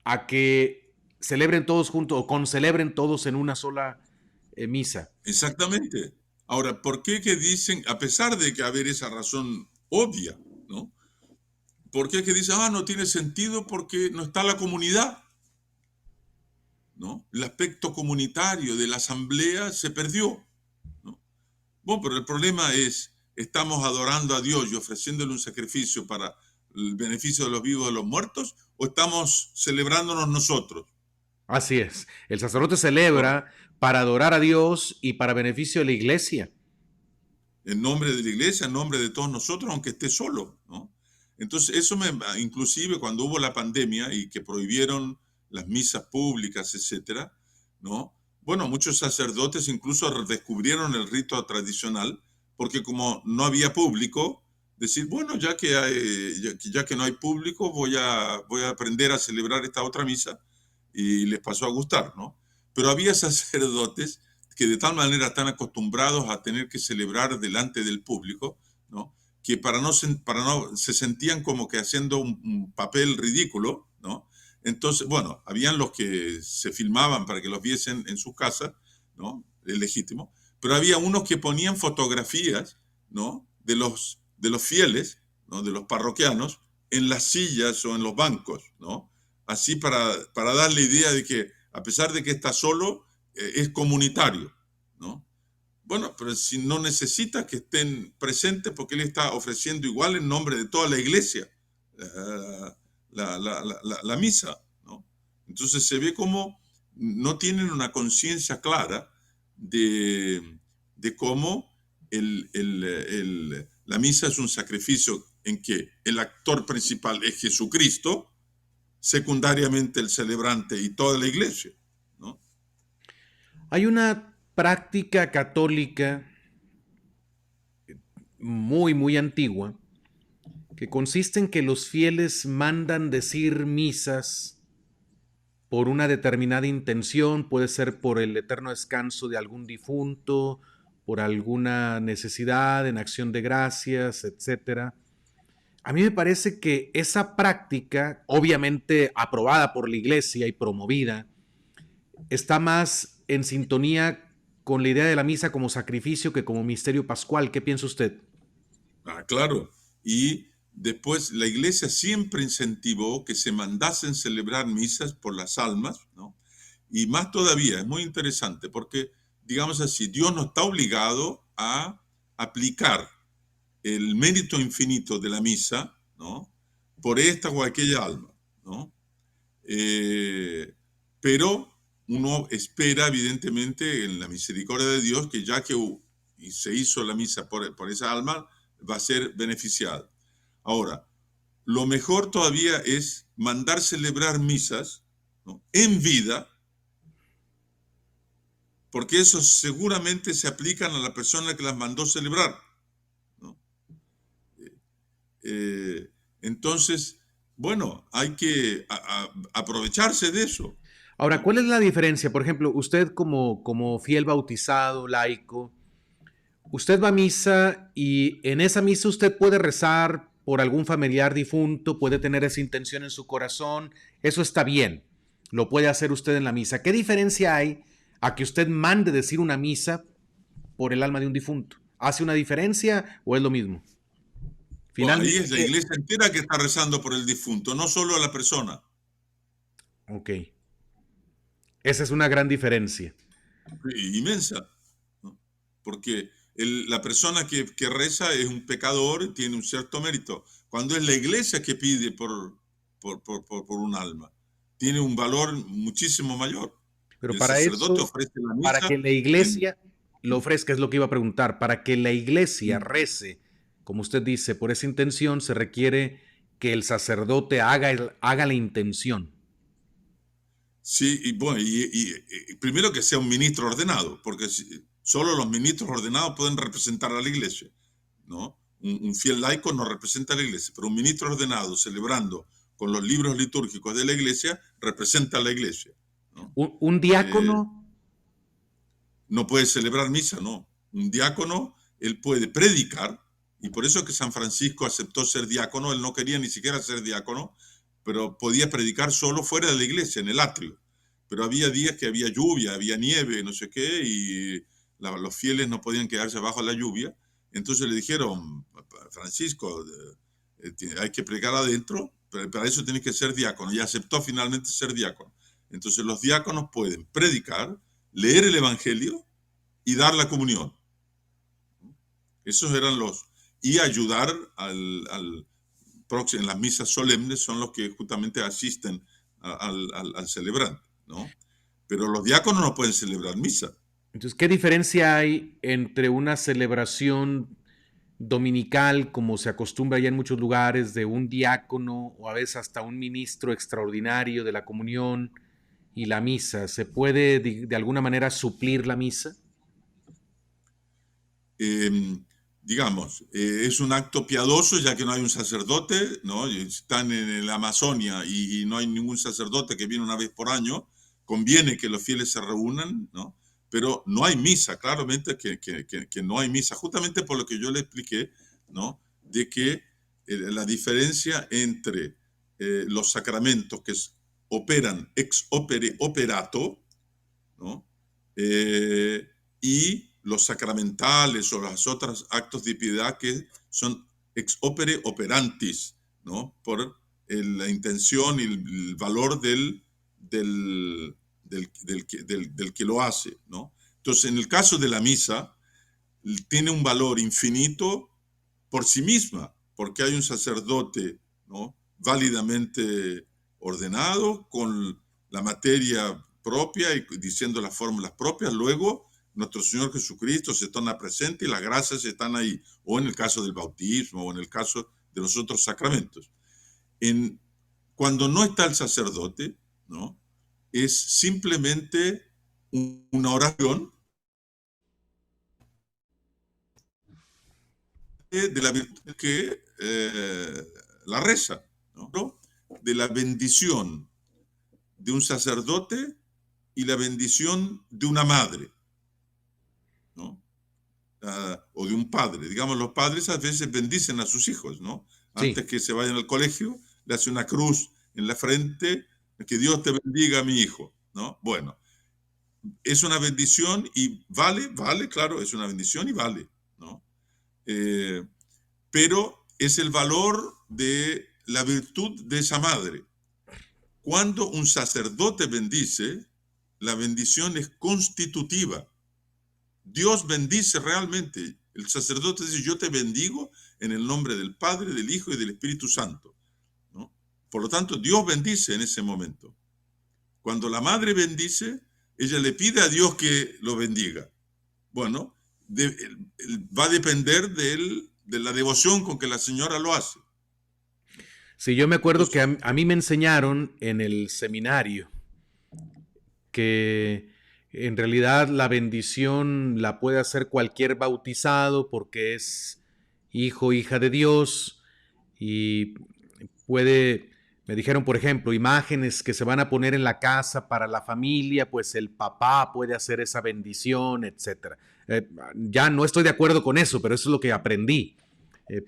[SPEAKER 1] a que celebren todos juntos o concelebren todos en una sola misa.
[SPEAKER 2] Exactamente. Ahora, ¿por qué que dicen, a pesar de que haber esa razón obvia, ¿no? ¿Por qué que dicen, no tiene sentido porque no está la comunidad? ¿No? El aspecto comunitario de la asamblea se perdió, ¿no? Bueno, pero el problema es, ¿estamos adorando a Dios y ofreciéndole un sacrificio para el beneficio de los vivos y de los muertos? ¿O estamos celebrándonos nosotros?
[SPEAKER 1] Así es. El sacerdote
[SPEAKER 2] Bueno,
[SPEAKER 1] celebra para adorar a Dios y para beneficio de la iglesia.
[SPEAKER 2] en nombre de la iglesia, en nombre de todos nosotros, aunque esté solo, ¿no? Entonces, inclusive cuando hubo la pandemia y que prohibieron las misas públicas, etcétera, ¿no? Bueno, muchos sacerdotes incluso redescubrieron el rito tradicional, porque como no había público, decir, bueno, ya que no hay público, voy a aprender a celebrar esta otra misa, y les pasó a gustar, ¿no? Pero había sacerdotes que de tal manera están acostumbrados a tener que celebrar delante del público, ¿no? Que para no se sentían como que haciendo un papel ridículo, ¿no? Entonces, bueno, habían los que se filmaban para que los viesen en sus casas, ¿no? Es legítimo, pero había unos que ponían fotografías, ¿no? De los fieles, ¿no? De los parroquianos, en las sillas o en los bancos, ¿no? Así para dar la idea de que, a pesar de que está solo, es comunitario, ¿no? Bueno, pero si no necesita que estén presentes porque él está ofreciendo igual en nombre de toda la iglesia la misa, ¿no? Entonces se ve como no tienen una conciencia clara de cómo la misa es un sacrificio en que el actor principal es Jesucristo, secundariamente el celebrante y toda la iglesia, ¿no?
[SPEAKER 1] Hay una práctica católica muy antigua que consiste en que los fieles mandan decir misas por una determinada intención, puede ser por el eterno descanso de algún difunto, por alguna necesidad en acción de gracias, etcétera. A mí me parece que esa práctica, obviamente aprobada por la iglesia y promovida, está más en sintonía con la idea de la misa como sacrificio que como misterio pascual. ¿Qué piensa usted?
[SPEAKER 2] Claro. Y después la iglesia siempre incentivó que se mandasen celebrar misas por las almas, ¿no? Y más todavía, es muy interesante porque, digamos así, Dios no está obligado a aplicar el mérito infinito de la misa, ¿no? Por esta o aquella alma, ¿no? Pero uno espera, evidentemente, en la misericordia de Dios, que ya que y se hizo la misa por esa alma, va a ser beneficiada. Ahora, lo mejor todavía es mandar celebrar misas, ¿no? En vida porque esos seguramente se aplican a la persona que las mandó celebrar, ¿no? Eh, entonces, bueno, hay que aprovecharse de eso,
[SPEAKER 1] Ahora,
[SPEAKER 2] ¿no?
[SPEAKER 1] ¿cuál es la diferencia? Por ejemplo, usted como fiel bautizado, laico, usted va a misa y en esa misa usted puede rezar por algún familiar difunto, puede tener esa intención en su corazón, eso está bien, lo puede hacer usted en la misa. ¿Qué diferencia hay a que usted mande decir una misa por el alma de un difunto? ¿Hace una diferencia o es lo mismo?
[SPEAKER 2] Bueno, ahí es la
[SPEAKER 1] Finalmente,
[SPEAKER 2] iglesia entera que está rezando por el difunto, no solo a la persona.
[SPEAKER 1] ok, esa es una gran diferencia.
[SPEAKER 2] Inmensa, ¿no? Porque la persona que reza es un pecador y tiene un cierto mérito. Cuando es la iglesia que pide por un alma, tiene un valor muchísimo mayor.
[SPEAKER 1] Pero
[SPEAKER 2] El
[SPEAKER 1] para
[SPEAKER 2] sacerdote
[SPEAKER 1] eso,
[SPEAKER 2] ofrece la
[SPEAKER 1] para
[SPEAKER 2] misa
[SPEAKER 1] que la
[SPEAKER 2] en...
[SPEAKER 1] iglesia lo ofrezca, es lo que iba a preguntar, para que la iglesia rece, como usted dice, por esa intención, se requiere que el sacerdote haga la intención.
[SPEAKER 2] Sí, y bueno, y primero que sea un ministro ordenado, porque solo los ministros ordenados pueden representar a la iglesia, ¿no? Un fiel laico no representa a la iglesia, pero un ministro ordenado celebrando con los libros litúrgicos de la iglesia representa a la iglesia, ¿no?
[SPEAKER 1] Un
[SPEAKER 2] Eh,
[SPEAKER 1] diácono,
[SPEAKER 2] no puede celebrar misa, no. Un diácono, él puede predicar, y por eso es que San Francisco aceptó ser diácono, él no quería ni siquiera ser diácono, pero podía predicar solo fuera de la iglesia, en el atrio. Pero había días que había lluvia, había nieve, no sé qué, y los fieles no podían quedarse bajo la lluvia. Entonces le dijeron, Francisco, hay que predicar adentro, pero para eso tienes que ser diácono. Y aceptó finalmente ser diácono. Entonces los diáconos pueden predicar, leer el Evangelio y dar la comunión. Esos eran los... Y ayudar en las misas solemnes son los que justamente asisten al celebrante, ¿no? Pero los diáconos no pueden celebrar misa.
[SPEAKER 1] entonces, ¿qué diferencia hay entre una celebración dominical, como se acostumbra ya en muchos lugares, de un diácono o a veces hasta un ministro extraordinario de la comunión y la misa? ¿Se puede de alguna manera suplir la misa?
[SPEAKER 2] Eh, digamos, es un acto piadoso ya que no hay un sacerdote, ¿no? Están en la Amazonia y no hay ningún sacerdote que viene una vez por año, conviene que los fieles se reúnan, ¿no? Pero no hay misa, claramente que no hay misa, justamente por lo que yo le expliqué, ¿no? De que la diferencia entre los sacramentos que operan ex opere operato, ¿no? Y los sacramentales o los otros actos de piedad que son ex opere operantis, ¿no? Por la intención y el valor del que lo hace, ¿no? Entonces, en el caso de la misa, tiene un valor infinito por sí misma, porque hay un sacerdote, ¿no? Válidamente ordenado, con la materia propia y diciendo las fórmulas propias. Luego, nuestro Señor Jesucristo se torna presente y las gracias están ahí, o en el caso del bautismo, o en el caso de los otros sacramentos. En, cuando no está el sacerdote, ¿no? Es simplemente una oración de la virtud que la reza, ¿no? De la bendición de un sacerdote y la bendición de una madre, ¿no? O de un padre. Digamos, los padres a veces bendicen a sus hijos, ¿no? Antes
[SPEAKER 1] Sí.
[SPEAKER 2] que se vayan al colegio, le hace una cruz en la frente, que Dios te bendiga, mi hijo, ¿no? Bueno, es una bendición y vale, claro, es una bendición y vale, ¿no? Eh, pero es el valor de la virtud de esa madre. Cuando un sacerdote bendice, la bendición es constitutiva. Dios bendice realmente. El sacerdote dice, yo te bendigo en el nombre del Padre, del Hijo y del Espíritu Santo, ¿no? Por lo tanto, Dios bendice en ese momento. Cuando la madre bendice, ella le pide a Dios que lo bendiga. Bueno, va a depender de la devoción con que la señora lo hace.
[SPEAKER 1] Sí, yo me acuerdo que
[SPEAKER 2] Entonces,
[SPEAKER 1] a mí me enseñaron en el seminario que En realidad la bendición la puede hacer cualquier bautizado porque es hijo o hija de Dios y puede, me dijeron por ejemplo, imágenes que se van a poner en la casa para la familia, pues el papá puede hacer esa bendición, etcétera. Ya no estoy de acuerdo con eso, pero eso es lo que aprendí.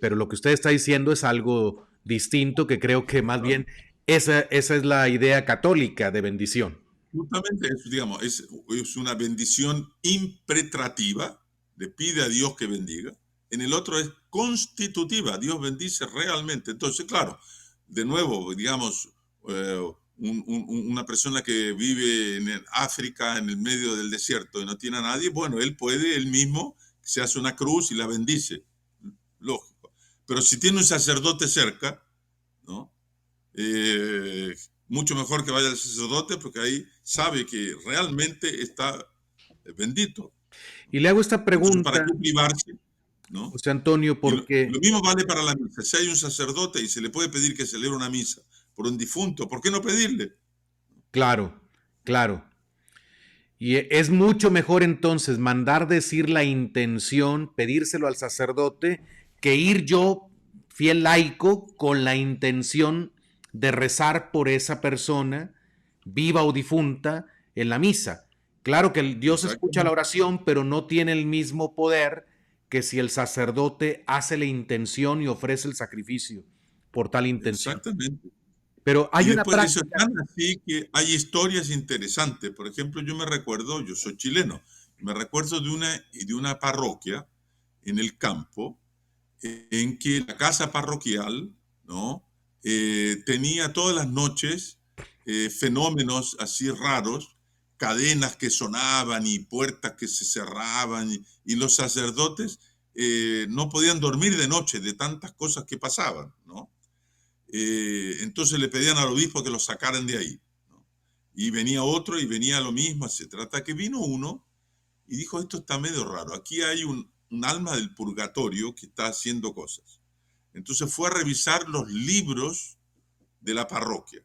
[SPEAKER 1] Pero lo que usted está diciendo es algo distinto que creo que más
[SPEAKER 2] Claro.
[SPEAKER 1] bien esa es la idea católica de bendición.
[SPEAKER 2] Justamente eso, digamos, es una bendición impetrativa, le pide a Dios que bendiga. En el otro es constitutiva, Dios bendice realmente. Entonces, claro, de nuevo, digamos, una persona que vive en África, en el medio del desierto, y no tiene a nadie, bueno, él puede, él mismo, se hace una cruz y la bendice. Lógico. Pero si tiene un sacerdote cerca, ¿no? Eh, Mucho mejor que vaya al sacerdote porque ahí sabe que realmente está bendito.
[SPEAKER 1] Y le hago esta
[SPEAKER 2] Entonces, ¿para
[SPEAKER 1] pregunta,
[SPEAKER 2] qué privarse? ¿No?
[SPEAKER 1] José Antonio,
[SPEAKER 2] Y lo
[SPEAKER 1] porque,
[SPEAKER 2] mismo vale para la misa. Si hay un sacerdote y se le puede pedir que celebre una misa por un difunto, ¿por qué no pedirle?
[SPEAKER 1] claro, claro. Y es mucho mejor entonces mandar decir la intención, pedírselo al sacerdote, que ir yo, fiel laico, con la intención de rezar por esa persona, viva o difunta, en la misa. Claro que el Dios escucha la
[SPEAKER 2] Exactamente.
[SPEAKER 1] oración, pero no tiene el mismo poder que si el sacerdote hace la intención y ofrece el sacrificio por tal intención.
[SPEAKER 2] Exactamente.
[SPEAKER 1] Pero
[SPEAKER 2] Y
[SPEAKER 1] hay una
[SPEAKER 2] después eso es
[SPEAKER 1] práctica.
[SPEAKER 2] tan así que hay historias interesantes. Por ejemplo, yo me recuerdo, yo soy chileno, me recuerdo de una parroquia en el campo en que la casa parroquial, ¿no? Tenía todas las noches fenómenos así raros, cadenas que sonaban y puertas que se cerraban y los sacerdotes no podían dormir de noche de tantas cosas que pasaban, ¿no? Entonces le pedían al obispo que lo sacaran de ahí, ¿no? Y venía otro y venía lo mismo, se trata que vino uno y dijo, esto está medio raro, aquí hay un alma del purgatorio que está haciendo cosas. Entonces fue a revisar los libros de la parroquia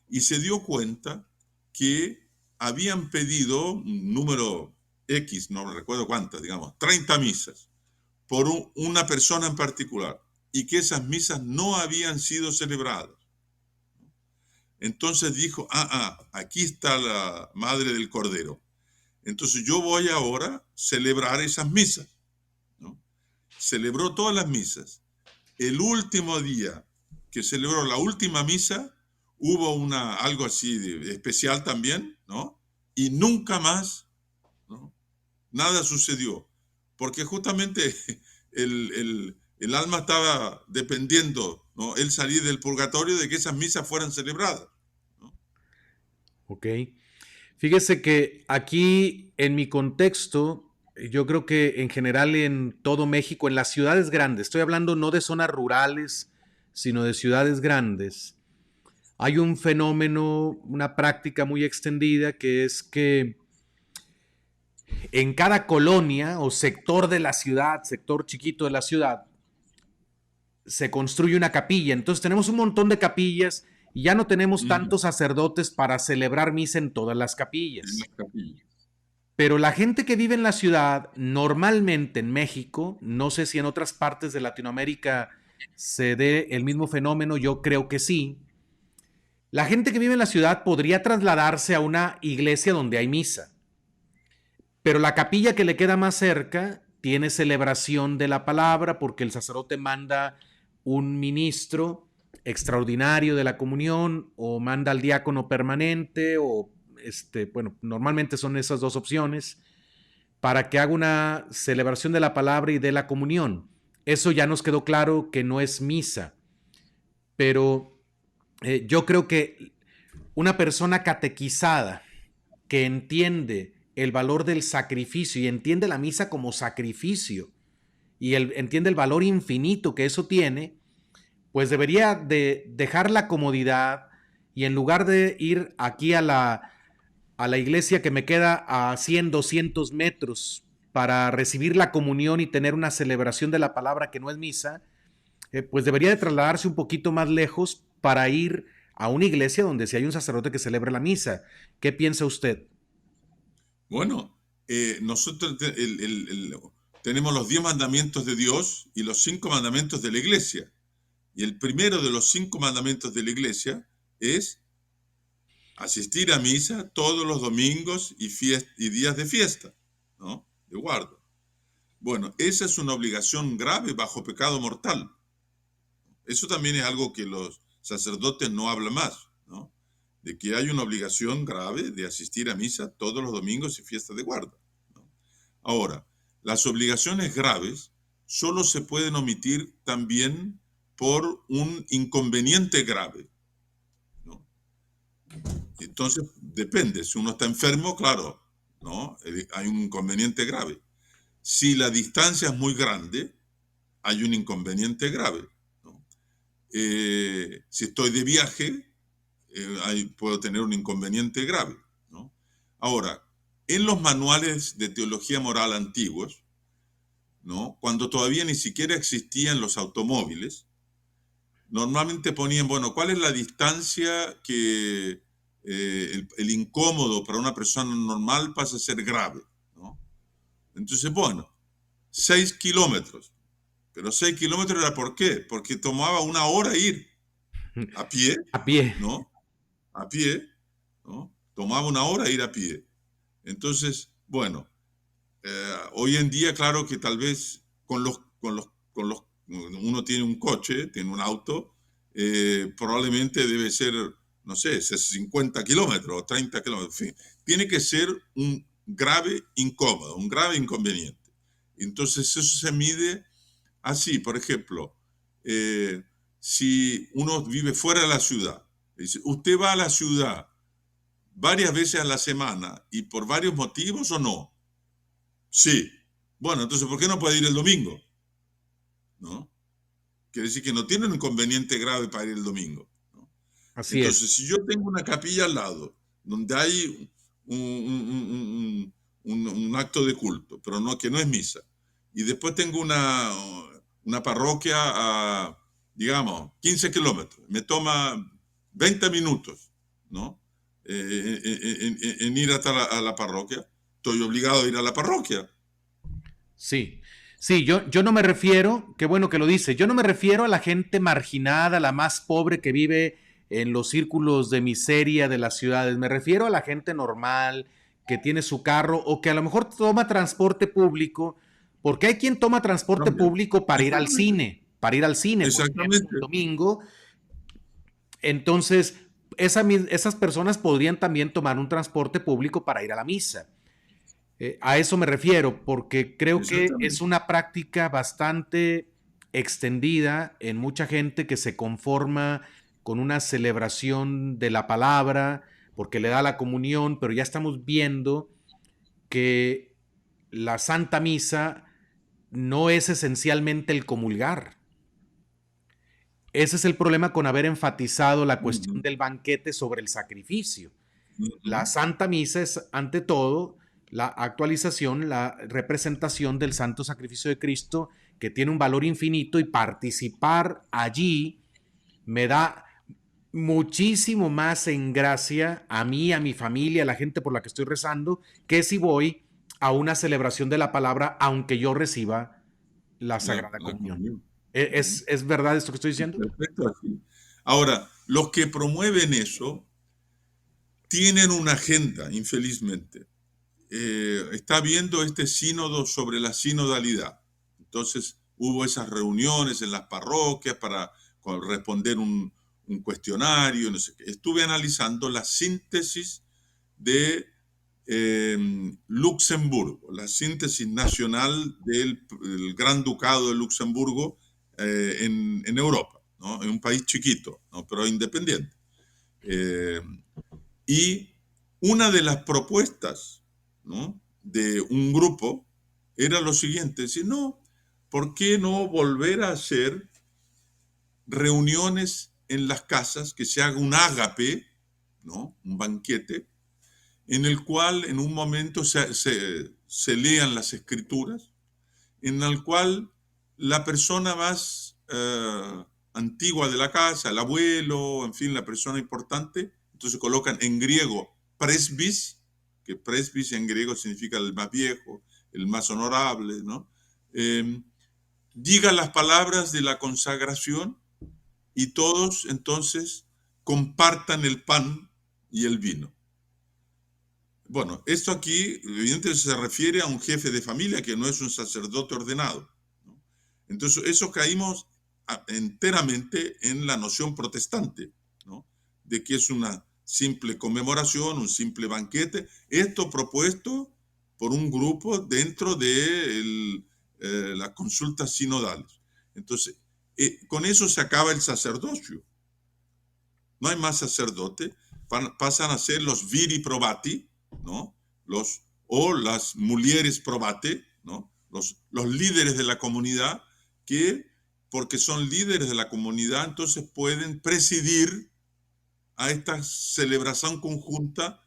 [SPEAKER 2] y se dio cuenta que habían pedido un número X, no recuerdo cuántas, digamos, 30 misas por una persona en particular y que esas misas no habían sido celebradas. Entonces dijo, aquí está la madre del Cordero. Entonces yo voy ahora a celebrar esas misas, ¿no? Celebró todas las misas. El último día que celebró la última misa, hubo algo así de especial también, ¿no? Y nunca más, ¿no? Nada sucedió, porque justamente el alma estaba dependiendo, ¿no? Él salir del purgatorio de que esas misas fueran celebradas, ¿no?
[SPEAKER 1] Ok. Fíjese que aquí en mi contexto, yo creo que en general en todo México, en las ciudades grandes, estoy hablando no de zonas rurales, sino de ciudades grandes, hay un fenómeno, una práctica muy extendida que es que en cada colonia o sector de la ciudad, sector chiquito de la ciudad, se construye una capilla. Entonces tenemos un montón de capillas y ya no tenemos
[SPEAKER 2] Mm,
[SPEAKER 1] tantos sacerdotes para celebrar misa en todas las
[SPEAKER 2] en las
[SPEAKER 1] capillas.
[SPEAKER 2] capillas.
[SPEAKER 1] Pero la gente que vive en la ciudad, normalmente en México, no sé si en otras partes de Latinoamérica se dé el mismo fenómeno, yo creo que sí. La gente que vive en la ciudad podría trasladarse a una iglesia donde hay misa, pero la capilla que le queda más cerca tiene celebración de la palabra porque el sacerdote manda un ministro extraordinario de la comunión o manda al diácono permanente o bueno, normalmente son esas dos opciones para que haga una celebración de la palabra y de la comunión. Eso ya nos quedó claro que no es misa, pero yo creo que una persona catequizada que entiende el valor del sacrificio y entiende la misa como sacrificio y entiende el valor infinito que eso tiene, pues debería de dejar la comodidad y en lugar de ir aquí a la iglesia que me queda a 100, 200 metros para recibir la comunión y tener una celebración de la palabra que no es misa, pues debería de trasladarse un poquito más lejos para ir a una iglesia donde si hay un sacerdote que celebre la misa. ¿Qué piensa usted?
[SPEAKER 2] Bueno, nosotros tenemos los 10 mandamientos de Dios y los 5 mandamientos de la iglesia. Y el primero de los 5 mandamientos de la iglesia es asistir a misa todos los domingos y días de fiesta, ¿no? De guarda. Bueno, esa es una obligación grave bajo pecado mortal. Eso también es algo que los sacerdotes no hablan más, ¿no? De que hay una obligación grave de asistir a misa todos los domingos y fiestas de guarda, ¿no? Ahora, las obligaciones graves solo se pueden omitir también por un inconveniente grave, ¿no? Entonces, depende. Si uno está enfermo, claro, ¿no? Hay un inconveniente grave. Si la distancia es muy grande, hay un inconveniente grave, ¿no? Si estoy de viaje, puedo tener un inconveniente grave, ¿no? Ahora, en los manuales de teología moral antiguos, ¿no? Cuando todavía ni siquiera existían los automóviles, normalmente ponían, bueno, ¿cuál es la distancia que el incómodo para una persona normal pasa a ser grave, ¿no? Entonces, bueno, 6 kilómetros. Pero 6 kilómetros era ¿por qué? Porque tomaba una hora ir a pie,
[SPEAKER 1] A pie.
[SPEAKER 2] ¿no? A pie, ¿no? Tomaba una hora ir a pie. Entonces, bueno, hoy en día, claro que tal vez uno tiene un coche, tiene un auto, probablemente debe ser, no sé, 50 kilómetros o 30 kilómetros, en fin. Tiene que ser un grave incómodo, un grave inconveniente. Entonces, eso se mide así, por ejemplo, si uno vive fuera de la ciudad, dice, ¿usted va a la ciudad varias veces a la semana y por varios motivos o no? Sí. Bueno, entonces, ¿por qué no puede ir el domingo? ¿No? Quiere decir que no tiene un inconveniente grave para ir el domingo, ¿no?
[SPEAKER 1] Así es.
[SPEAKER 2] Entonces, si yo tengo una capilla al lado donde hay un acto de culto, pero no, que no es misa, y después tengo una parroquia a, digamos, 15 kilómetros, me toma 20 minutos, ¿no? En ir hasta a la parroquia, estoy obligado a ir a la parroquia.
[SPEAKER 1] Sí, sí, yo no me refiero, qué bueno que lo dice, yo no me refiero a la gente marginada, la más pobre que vive en los círculos de miseria de las ciudades, me refiero a la gente normal que tiene su carro o que a lo mejor toma transporte público, porque hay quien toma transporte
[SPEAKER 2] También.
[SPEAKER 1] público
[SPEAKER 2] Exactamente.
[SPEAKER 1] para ir al cine, por ejemplo, el
[SPEAKER 2] Exactamente.
[SPEAKER 1] domingo. Entonces, esas personas podrían también tomar un transporte público para ir a la misa. A eso me refiero, porque creo que es
[SPEAKER 2] Exactamente.
[SPEAKER 1] una práctica bastante extendida en mucha gente que se conforma con una celebración de la palabra, porque le da la comunión, pero ya estamos viendo que la Santa Misa no es esencialmente el comulgar. Ese es el problema con haber enfatizado la cuestión
[SPEAKER 2] Ujú,
[SPEAKER 1] del banquete sobre el sacrificio. La
[SPEAKER 2] ujú.
[SPEAKER 1] Santa Misa es, ante todo, la actualización, la representación del santo sacrificio de Cristo, que tiene un valor infinito y participar allí me da muchísimo más en gracia a mí, a mi familia, a la gente por la que estoy rezando, que si voy a una celebración de la palabra, aunque yo reciba la Sagrada
[SPEAKER 2] La
[SPEAKER 1] Comunión.
[SPEAKER 2] comunión. Ujú.
[SPEAKER 1] ¿Es verdad esto que estoy diciendo?
[SPEAKER 2] Perfecto, así. Ahora, los que promueven eso tienen una agenda, infelizmente. Está viendo este sínodo sobre la sinodalidad. Entonces, hubo esas reuniones en las parroquias para responder un cuestionario, no sé qué. Estuve analizando la síntesis de Luxemburgo, la síntesis nacional del Gran Ducado de Luxemburgo en Europa, ¿no? En un país chiquito, ¿no? Pero independiente. Eh, y una de las propuestas, ¿no? De un grupo era lo siguiente, decir, no, ¿por qué no volver a hacer reuniones en las casas, que se haga un ágape, ¿no? Un banquete, en el cual en un momento se lean las escrituras, en el cual la persona más antigua de la casa, el abuelo, en fin, la persona importante, entonces colocan en griego presbis, que presbis en griego significa el más viejo, el más honorable, ¿no? Diga las palabras de la consagración y todos entonces compartan el pan y el vino. Bueno, esto aquí evidentemente se refiere a un jefe de familia que no es un sacerdote ordenado, ¿no? Entonces, eso caímos enteramente en la noción protestante, ¿no? De que es una simple conmemoración, un simple banquete, esto propuesto por un grupo dentro de las consultas sinodales. Entonces, con eso se acaba el sacerdocio. No hay más sacerdote, pasan a ser los viri probati, ¿no? O las mulieres probate, ¿no? Los líderes de la comunidad que, porque son líderes de la comunidad, entonces pueden presidir a esta celebración conjunta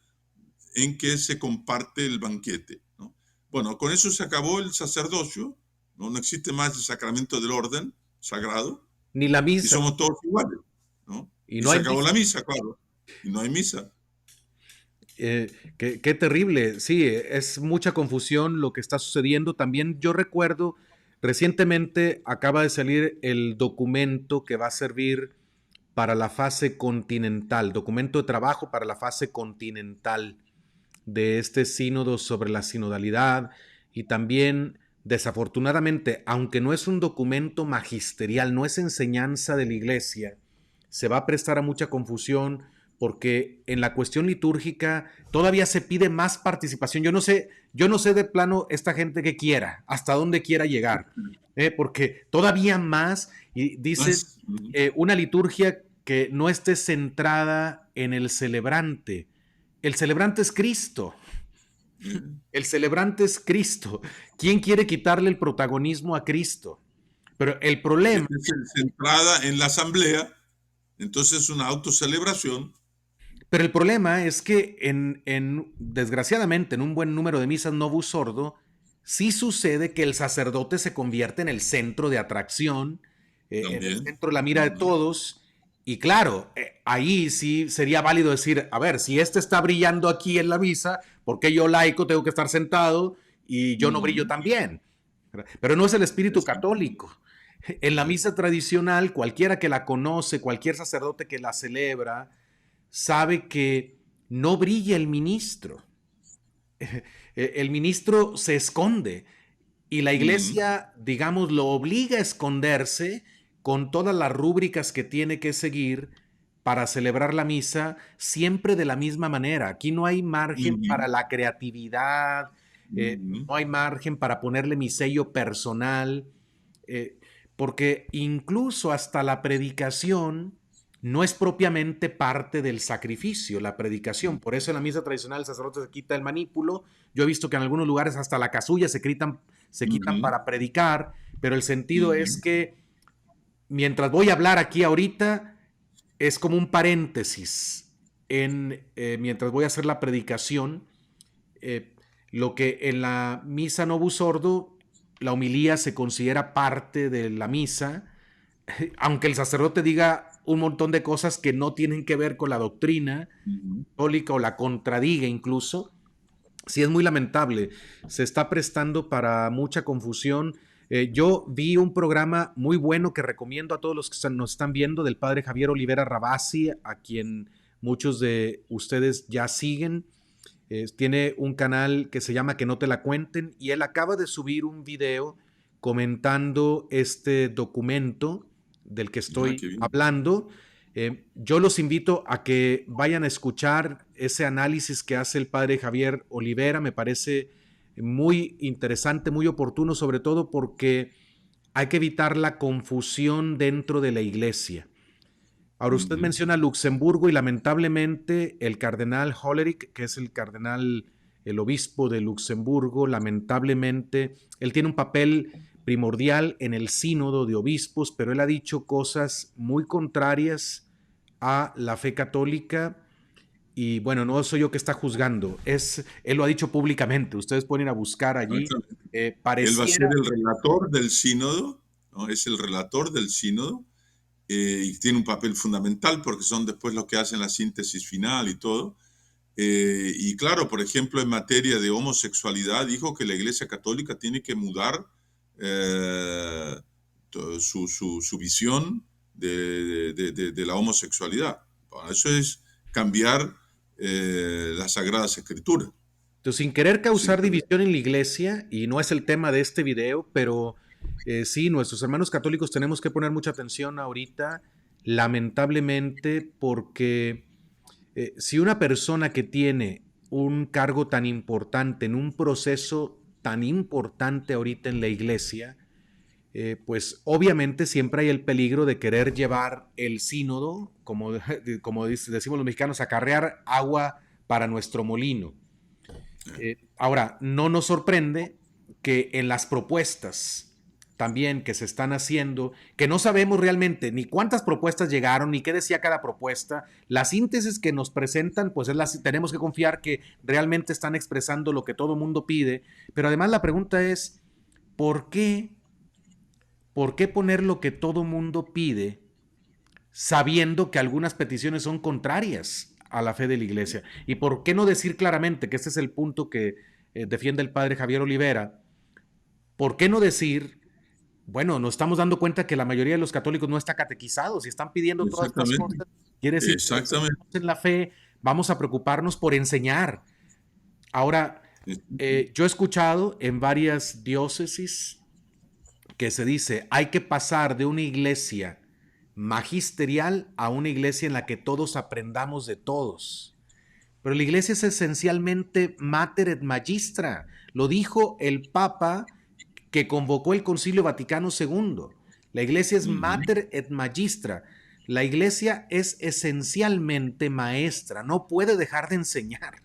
[SPEAKER 2] en que se comparte el banquete, ¿no? Bueno, con eso se acabó el sacerdocio, ¿no? No existe más el sacramento del orden sagrado
[SPEAKER 1] Ni la
[SPEAKER 2] y
[SPEAKER 1] misa.
[SPEAKER 2] somos todos iguales, ¿no?
[SPEAKER 1] Y
[SPEAKER 2] Y
[SPEAKER 1] no
[SPEAKER 2] se
[SPEAKER 1] hay
[SPEAKER 2] acabó
[SPEAKER 1] misa.
[SPEAKER 2] la misa, claro, y no hay misa.
[SPEAKER 1] Qué terrible. Sí, es mucha confusión lo que está sucediendo. También yo recuerdo, recientemente acaba de salir el documento que va a servir para la fase continental, documento de trabajo para la fase continental de este sínodo sobre la sinodalidad y también, desafortunadamente, aunque no es un documento magisterial, no es enseñanza de la iglesia, se va a prestar a mucha confusión porque en la cuestión litúrgica todavía se pide más participación. Yo no sé de plano esta gente que quiera, hasta dónde quiera llegar, porque todavía más, y dice
[SPEAKER 2] Más,
[SPEAKER 1] una liturgia que no esté centrada en el celebrante. El celebrante es Cristo. El celebrante es Cristo. ¿Quién quiere quitarle el protagonismo a Cristo? Pero el problema,
[SPEAKER 2] centrada en la asamblea, entonces una autocelebración.
[SPEAKER 1] pero el problema es que desgraciadamente en un buen número de misas novus sordo, sí sucede que el sacerdote se convierte en el centro de atracción, en el
[SPEAKER 2] También.
[SPEAKER 1] centro de la mira de todos. Y claro, ahí sí sería válido decir, a ver, si este está brillando aquí en la misa, ¿por qué yo laico tengo que estar sentado y yo no brillo
[SPEAKER 2] Ujú.
[SPEAKER 1] también? Pero no es el espíritu
[SPEAKER 2] Exactamente.
[SPEAKER 1] católico. En la misa tradicional, cualquiera que la conoce, cualquier sacerdote que la celebra, sabe que no brilla el ministro. El ministro se esconde y la
[SPEAKER 2] Ujú.
[SPEAKER 1] iglesia, digamos, lo obliga a esconderse con todas las rúbricas que tiene que seguir para celebrar la misa, siempre de la misma manera. Aquí no hay margen para
[SPEAKER 2] Ujú.
[SPEAKER 1] la creatividad,
[SPEAKER 2] Ujú.
[SPEAKER 1] no hay margen para ponerle mi sello personal, eh, porque incluso hasta la predicación no es propiamente parte del sacrificio, la predicación. Por eso en la misa tradicional el sacerdote se quita el manípulo. Yo he visto que en algunos lugares hasta la casulla se quitan
[SPEAKER 2] Ujú.
[SPEAKER 1] para predicar, pero el sentido es
[SPEAKER 2] Ujú.
[SPEAKER 1] que mientras voy a hablar aquí ahorita, es como un paréntesis mientras voy a hacer la predicación. eh, lo que en la misa Novus Ordo, la homilía se considera parte de la misa, aunque el sacerdote diga un montón de cosas que no tienen que ver con la doctrina
[SPEAKER 2] Ujú.
[SPEAKER 1] católica o la contradiga incluso. Sí, es muy lamentable. Se está prestando para mucha confusión. Yo vi un programa muy bueno que recomiendo a todos los que nos están viendo del padre Javier Olivera Rabasi, a quien muchos de ustedes ya siguen. Tiene un canal que se llama Que no te la cuenten y él acaba de subir un video comentando este documento del que
[SPEAKER 2] Ah,
[SPEAKER 1] estoy
[SPEAKER 2] qué bien.
[SPEAKER 1] hablando. Yo los invito a que vayan a escuchar ese análisis que hace el padre Javier Olivera. Me parece muy interesante, muy oportuno, sobre todo porque hay que evitar la confusión dentro de la iglesia. Ahora usted
[SPEAKER 2] Ujú.
[SPEAKER 1] menciona Luxemburgo y lamentablemente el cardenal Hollerich, que es el cardenal, el obispo de Luxemburgo, lamentablemente, él tiene un papel primordial en el sínodo de obispos, pero él ha dicho cosas muy contrarias a la fe católica y bueno, no soy yo que está juzgando, él lo ha dicho públicamente, ustedes pueden ir a buscar allí,
[SPEAKER 2] Exactamente. Él va a ser
[SPEAKER 1] pareciera,
[SPEAKER 2] el relator del sínodo, ¿no? Es el relator del sínodo, y tiene un papel fundamental porque son después los que hacen la síntesis final y todo. Y claro, por ejemplo, en materia de homosexualidad, dijo que la Iglesia Católica tiene que mudar eh, su visión de la homosexualidad. Bueno, eso es cambiar las Sagradas Escrituras.
[SPEAKER 1] Entonces, sin querer
[SPEAKER 2] Sí,
[SPEAKER 1] causar división en la iglesia, y no es el tema de este video, pero sí, nuestros hermanos católicos tenemos que poner mucha atención ahorita, lamentablemente, porque si una persona que tiene un cargo tan importante en un proceso tan importante ahorita en la iglesia, pues obviamente siempre hay el peligro de querer llevar el sínodo, como decimos los mexicanos, acarrear agua para nuestro molino. Ahora, no nos sorprende que en las propuestas también que se están haciendo, que no sabemos realmente ni cuántas propuestas llegaron, ni qué decía cada propuesta, la síntesis que nos presentan, pues tenemos que confiar que realmente están expresando lo que todo mundo pide, pero además la pregunta es, ¿por qué? ¿Por qué poner lo que todo mundo pide sabiendo que algunas peticiones son contrarias a la fe de la iglesia? ¿Y por qué no decir claramente, que este es el punto que defiende el padre Javier Olivera, por qué no decir, bueno, nos estamos dando cuenta que la mayoría de los católicos no está catequizados y están pidiendo todas estas
[SPEAKER 2] exactamente,
[SPEAKER 1] cosas? Quiere decir que
[SPEAKER 2] exactamente.
[SPEAKER 1] en la fe vamos a preocuparnos por enseñar. Ahora, yo he escuchado en varias diócesis que se dice, hay que pasar de una iglesia magisterial a una iglesia en la que todos aprendamos de todos. Pero la iglesia es esencialmente mater et magistra. Lo dijo el Papa que convocó el Concilio Vaticano II. La iglesia es
[SPEAKER 2] Ujú.
[SPEAKER 1] mater et magistra. La iglesia es esencialmente maestra, no puede dejar de enseñar.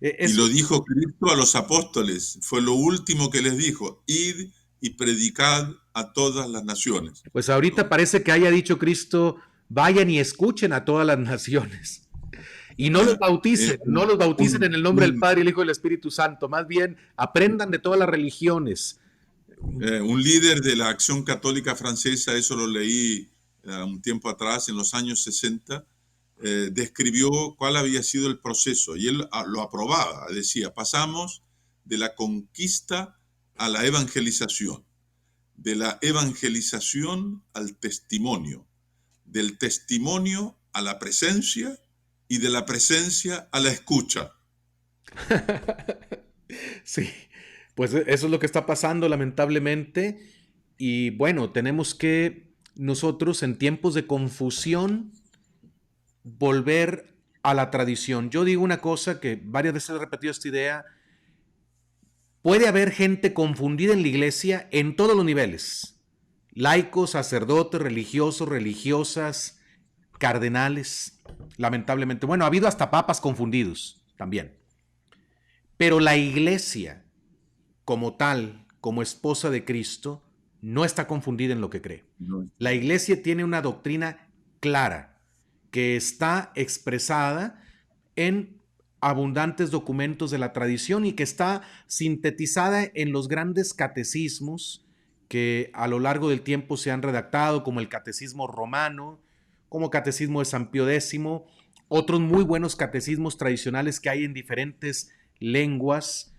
[SPEAKER 2] Y
[SPEAKER 1] Es,
[SPEAKER 2] lo dijo Cristo a los apóstoles, fue lo último que les dijo, id y predicad a todas las naciones.
[SPEAKER 1] pues ahorita
[SPEAKER 2] ¿No?
[SPEAKER 1] parece que haya dicho Cristo, vayan y escuchen a todas las naciones. Y
[SPEAKER 2] Eh,
[SPEAKER 1] no los bauticen en
[SPEAKER 2] un,
[SPEAKER 1] el nombre del
[SPEAKER 2] un,
[SPEAKER 1] Padre, el Hijo y el Espíritu Santo. Más bien, aprendan de todas las religiones.
[SPEAKER 2] un líder de la Acción Católica Francesa, eso lo leí un tiempo atrás, en los años 60, describió cuál había sido el proceso y él lo aprobaba. Decía, pasamos de la conquista a la evangelización, de la evangelización al testimonio, del testimonio a la presencia y de la presencia a la escucha.
[SPEAKER 1] Sí, pues eso es lo que está pasando lamentablemente. Y bueno, tenemos que nosotros en tiempos de confusión volver a la tradición. Yo digo una cosa que varias veces he repetido esta idea. Puede haber gente confundida en la iglesia en todos los niveles. Laicos, sacerdotes, religiosos, religiosas, cardenales, lamentablemente. Bueno, ha habido hasta papas confundidos también. Pero la iglesia, como tal, como esposa de Cristo, no está confundida en lo que cree.
[SPEAKER 2] No.
[SPEAKER 1] La iglesia tiene una doctrina clara que está expresada en abundantes documentos de la tradición y que está sintetizada en los grandes catecismos que a lo largo del tiempo se han redactado, como el Catecismo Romano, como Catecismo de San Pío X, otros muy buenos catecismos tradicionales que hay en diferentes lenguas.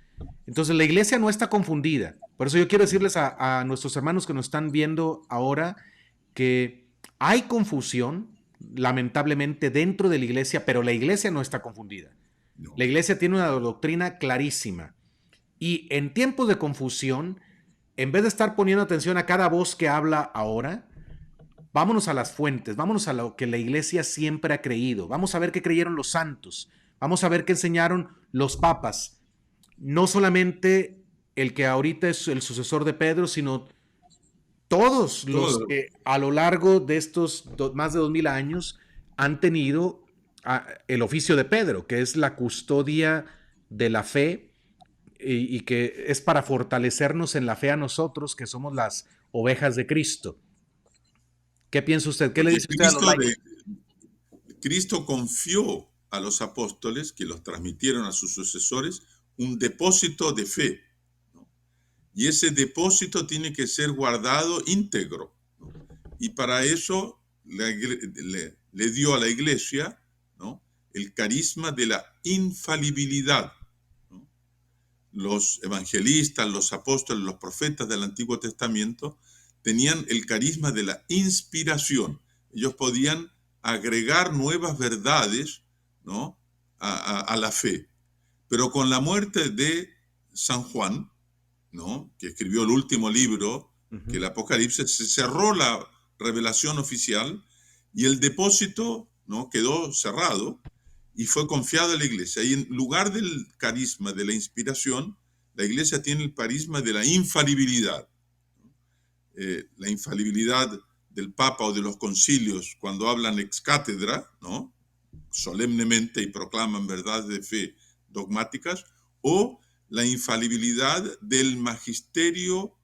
[SPEAKER 1] Entonces la iglesia no está confundida. Por eso yo quiero decirles a nuestros hermanos que nos están viendo ahora que hay confusión, lamentablemente, dentro de la iglesia, pero la iglesia no está confundida.
[SPEAKER 2] No.
[SPEAKER 1] La iglesia tiene una doctrina clarísima. Y en tiempos de confusión, en vez de estar poniendo atención a cada voz que habla ahora, vámonos a las fuentes, vámonos a lo que la iglesia siempre ha creído. Vamos a ver qué creyeron los santos. Vamos a ver qué enseñaron los papas. No solamente el que ahorita es el sucesor de Pedro, sino todos los
[SPEAKER 2] Todo,
[SPEAKER 1] que a lo largo de estos más de 2000 años han tenido el oficio de Pedro, que es la custodia de la fe y que es para fortalecernos en la fe a nosotros, que somos las ovejas de Cristo. ¿Qué piensa usted? ¿Qué le
[SPEAKER 2] porque
[SPEAKER 1] dice usted a los laicos?
[SPEAKER 2] Cristo confió a los apóstoles, que los transmitieron a sus sucesores, un depósito de fe, ¿no? Y ese depósito tiene que ser guardado íntegro, ¿no? Y para eso le dio a la iglesia, ¿no?, el carisma de la infalibilidad, ¿no? Los evangelistas, los apóstoles, los profetas del Antiguo Testamento tenían el carisma de la inspiración. Ellos podían agregar nuevas verdades, ¿no?, a la fe. Pero con la muerte de San Juan, ¿no?, que escribió el último libro, que el Apocalipsis, se cerró la revelación oficial y el depósito, ¿no?, quedó cerrado y fue confiado a la iglesia. Y en lugar del carisma de la inspiración, la iglesia tiene el carisma de la infalibilidad. La infalibilidad del Papa o de los concilios cuando hablan ex cátedra, ¿no?, solemnemente y proclaman verdades de fe dogmáticas, o la infalibilidad del magisterio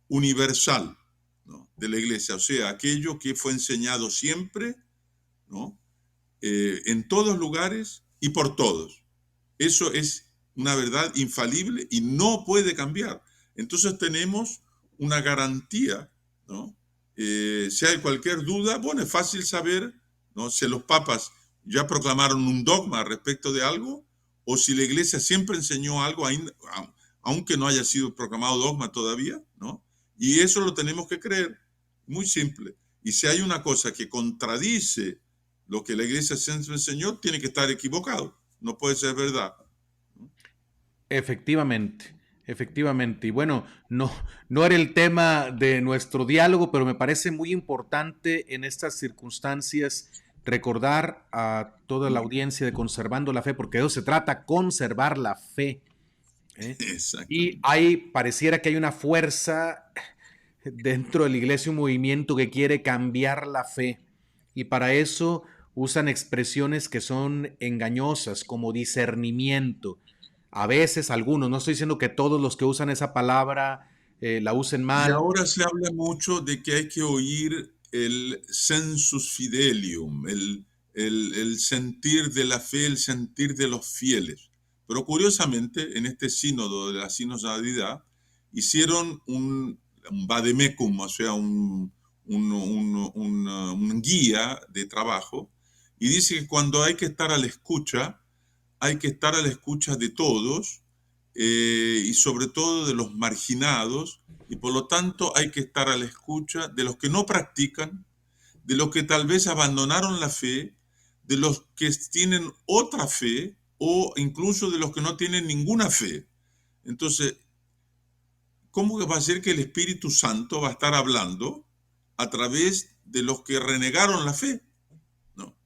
[SPEAKER 2] universal, ¿no?, de la iglesia, o sea, aquello que fue enseñado siempre, ¿no?, en todos lugares y por todos. Eso es una verdad infalible y no puede cambiar. Entonces tenemos una garantía, ¿no? Si hay cualquier duda, bueno, es fácil saber, ¿no?, si los papas ya proclamaron un dogma respecto de algo, o si la iglesia siempre enseñó algo, aunque no haya sido proclamado dogma todavía, ¿no? Y eso lo tenemos que creer, muy simple. Y si hay una cosa que contradice lo que la iglesia siempre enseñó, tiene que estar equivocado, no puede ser verdad.
[SPEAKER 1] Efectivamente, efectivamente. Y bueno, no era el tema de nuestro diálogo, pero me parece muy importante en estas circunstancias recordar a toda la audiencia de Conservando la Fe, porque de eso se trata, conservar la fe, ¿eh? Y
[SPEAKER 2] Exactamente.
[SPEAKER 1] pareciera que hay una fuerza dentro de la iglesia, un movimiento que quiere cambiar la fe. Y para eso usan expresiones que son engañosas, como discernimiento. A veces algunos, no estoy diciendo que todos los que usan esa palabra la usen
[SPEAKER 2] Y
[SPEAKER 1] mal.
[SPEAKER 2] ahora se habla mucho de que hay que oír el sensus fidelium, el sentir de la fe, el sentir de los fieles. Pero curiosamente, en este sínodo de la sinodalidad, hicieron un vademecum, o sea, un guía de trabajo, y dice que cuando hay que estar a la escucha, hay que estar a la escucha de todos, y sobre todo de los marginados, y por lo tanto hay que estar a la escucha de los que no practican, de los que tal vez abandonaron la fe, de los que tienen otra fe o incluso de los que no tienen ninguna fe. Entonces, ¿cómo va a ser que el Espíritu Santo va a estar hablando a través de los que renegaron la fe? No.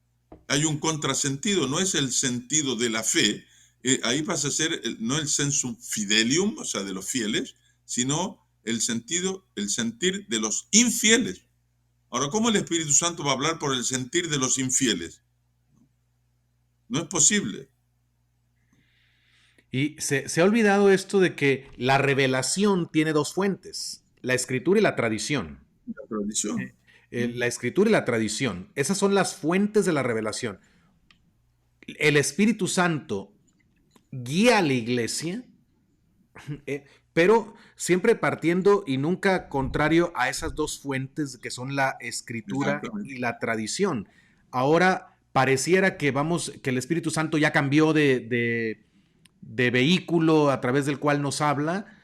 [SPEAKER 2] Hay un contrasentido, no es el sentido de la fe, ahí pasa a ser no el sensum fidelium, o sea, de los fieles, sino el sentido, el sentir de los infieles. Ahora, ¿cómo el Espíritu Santo va a hablar por el sentir de los infieles? No es posible.
[SPEAKER 1] Y se ha olvidado esto de que la revelación tiene dos fuentes, la escritura y la tradición.
[SPEAKER 2] La tradición.
[SPEAKER 1] La escritura y la tradición, esas son las fuentes de la revelación. El Espíritu Santo guía a la iglesia, pero siempre partiendo y nunca contrario a esas dos fuentes que son la escritura y
[SPEAKER 2] Exactamente.
[SPEAKER 1] la tradición. Ahora pareciera que que el Espíritu Santo ya cambió de vehículo a través del cual nos habla.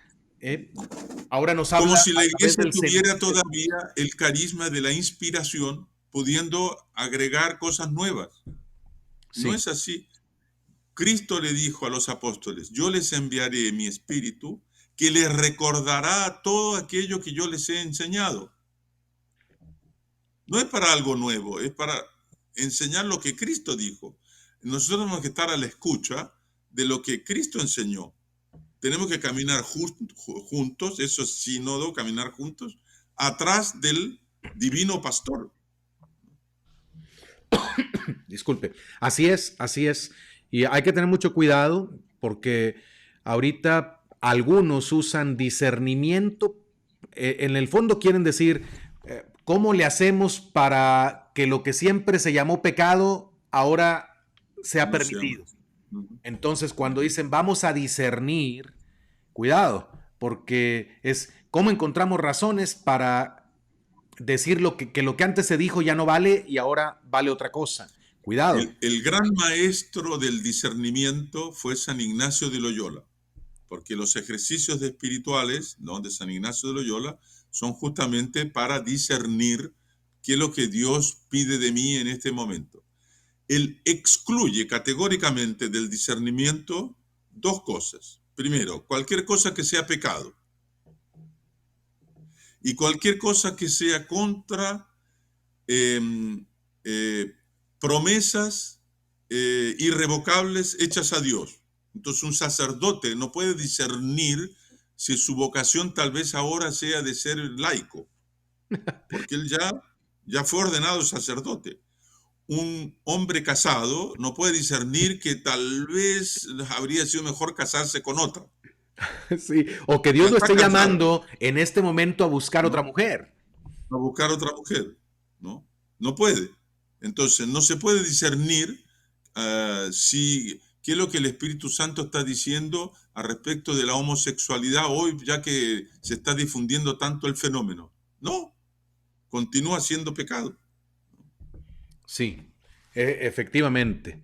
[SPEAKER 1] Ahora nos
[SPEAKER 2] Como
[SPEAKER 1] habla
[SPEAKER 2] si la
[SPEAKER 1] a través
[SPEAKER 2] iglesia
[SPEAKER 1] del
[SPEAKER 2] tuviera
[SPEAKER 1] sentir.
[SPEAKER 2] todavía el carisma de la inspiración, pudiendo agregar cosas nuevas. No
[SPEAKER 1] Sí.
[SPEAKER 2] es así. Cristo le dijo a los apóstoles, yo les enviaré mi espíritu que les recordará todo aquello que yo les he enseñado. No es para algo nuevo, es para enseñar lo que Cristo dijo. Nosotros tenemos que estar a la escucha de lo que Cristo enseñó. Tenemos que caminar juntos, eso es sínodo, caminar juntos, atrás del divino pastor.
[SPEAKER 1] Disculpe. Así es, así es. Y hay que tener mucho cuidado porque ahorita algunos usan discernimiento. En el fondo quieren decir, ¿cómo le hacemos para que lo que siempre se llamó pecado ahora sea
[SPEAKER 2] No se llama.
[SPEAKER 1] permitido? Entonces, cuando dicen vamos a discernir, cuidado, porque es cómo encontramos razones para decir que lo que antes se dijo ya no vale y ahora vale otra cosa. Cuidado.
[SPEAKER 2] El gran maestro del discernimiento fue San Ignacio de Loyola, porque los ejercicios espirituales, ¿no?, de San Ignacio de Loyola son justamente para discernir qué es lo que Dios pide de mí en este momento. Él excluye categóricamente del discernimiento dos cosas. Primero, cualquier cosa que sea pecado y cualquier cosa que sea contra eh, eh, promesas irrevocables hechas a Dios. Entonces un sacerdote no puede discernir si su vocación tal vez ahora sea de ser laico, porque él ya fue ordenado sacerdote. Un hombre casado no puede discernir que tal vez habría sido mejor casarse con otra.
[SPEAKER 1] Sí, o que
[SPEAKER 2] Ya
[SPEAKER 1] Dios lo
[SPEAKER 2] está
[SPEAKER 1] esté
[SPEAKER 2] casado,
[SPEAKER 1] llamando en este momento a buscar otra
[SPEAKER 2] ¿no?,
[SPEAKER 1] mujer.
[SPEAKER 2] a buscar otra mujer, ¿no? No puede. Entonces, no se puede discernir qué es lo que el Espíritu Santo está diciendo al respecto de la homosexualidad hoy, ya que se está difundiendo tanto el fenómeno. No, continúa siendo pecado.
[SPEAKER 1] Sí, efectivamente.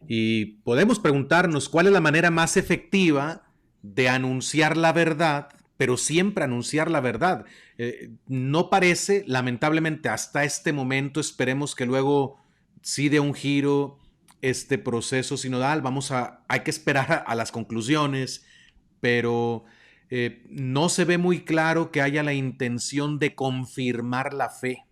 [SPEAKER 1] Y podemos preguntarnos cuál es la manera más efectiva de anunciar la verdad, pero siempre anunciar la verdad. No parece, lamentablemente, hasta este momento, esperemos que luego sí dé un giro este proceso sinodal. Hay que esperar a las conclusiones, pero no se ve muy claro que haya la intención de confirmar la fe.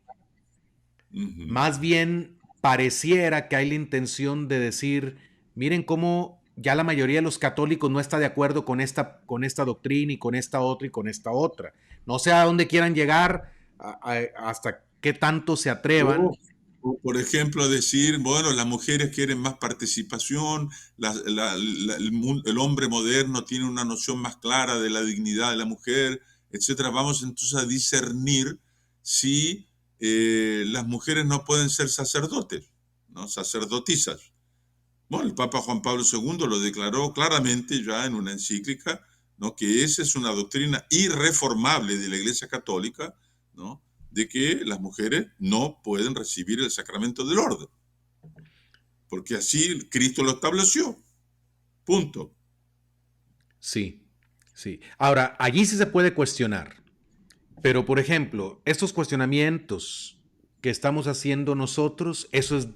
[SPEAKER 2] Ujú.
[SPEAKER 1] Más bien pareciera que hay la intención de decir, miren cómo ya la mayoría de los católicos no está de acuerdo con esta doctrina y con esta otra y con esta otra. No sé a dónde quieran llegar, hasta qué tanto se atrevan.
[SPEAKER 2] O, por ejemplo, decir, bueno, las mujeres quieren más participación, el hombre moderno tiene una noción más clara de la dignidad de la mujer, etcétera. Vamos entonces a discernir si las mujeres no pueden ser sacerdotes, ¿no?, sacerdotisas. Bueno, el Papa Juan Pablo II lo declaró claramente ya en una encíclica, ¿no?, que esa es una doctrina irreformable de la Iglesia Católica, ¿no?, de que las mujeres no pueden recibir el sacramento del orden, porque así Cristo lo estableció. Punto.
[SPEAKER 1] Sí, sí. Ahora, allí sí se puede cuestionar, pero por ejemplo, estos cuestionamientos que estamos haciendo nosotros, eso es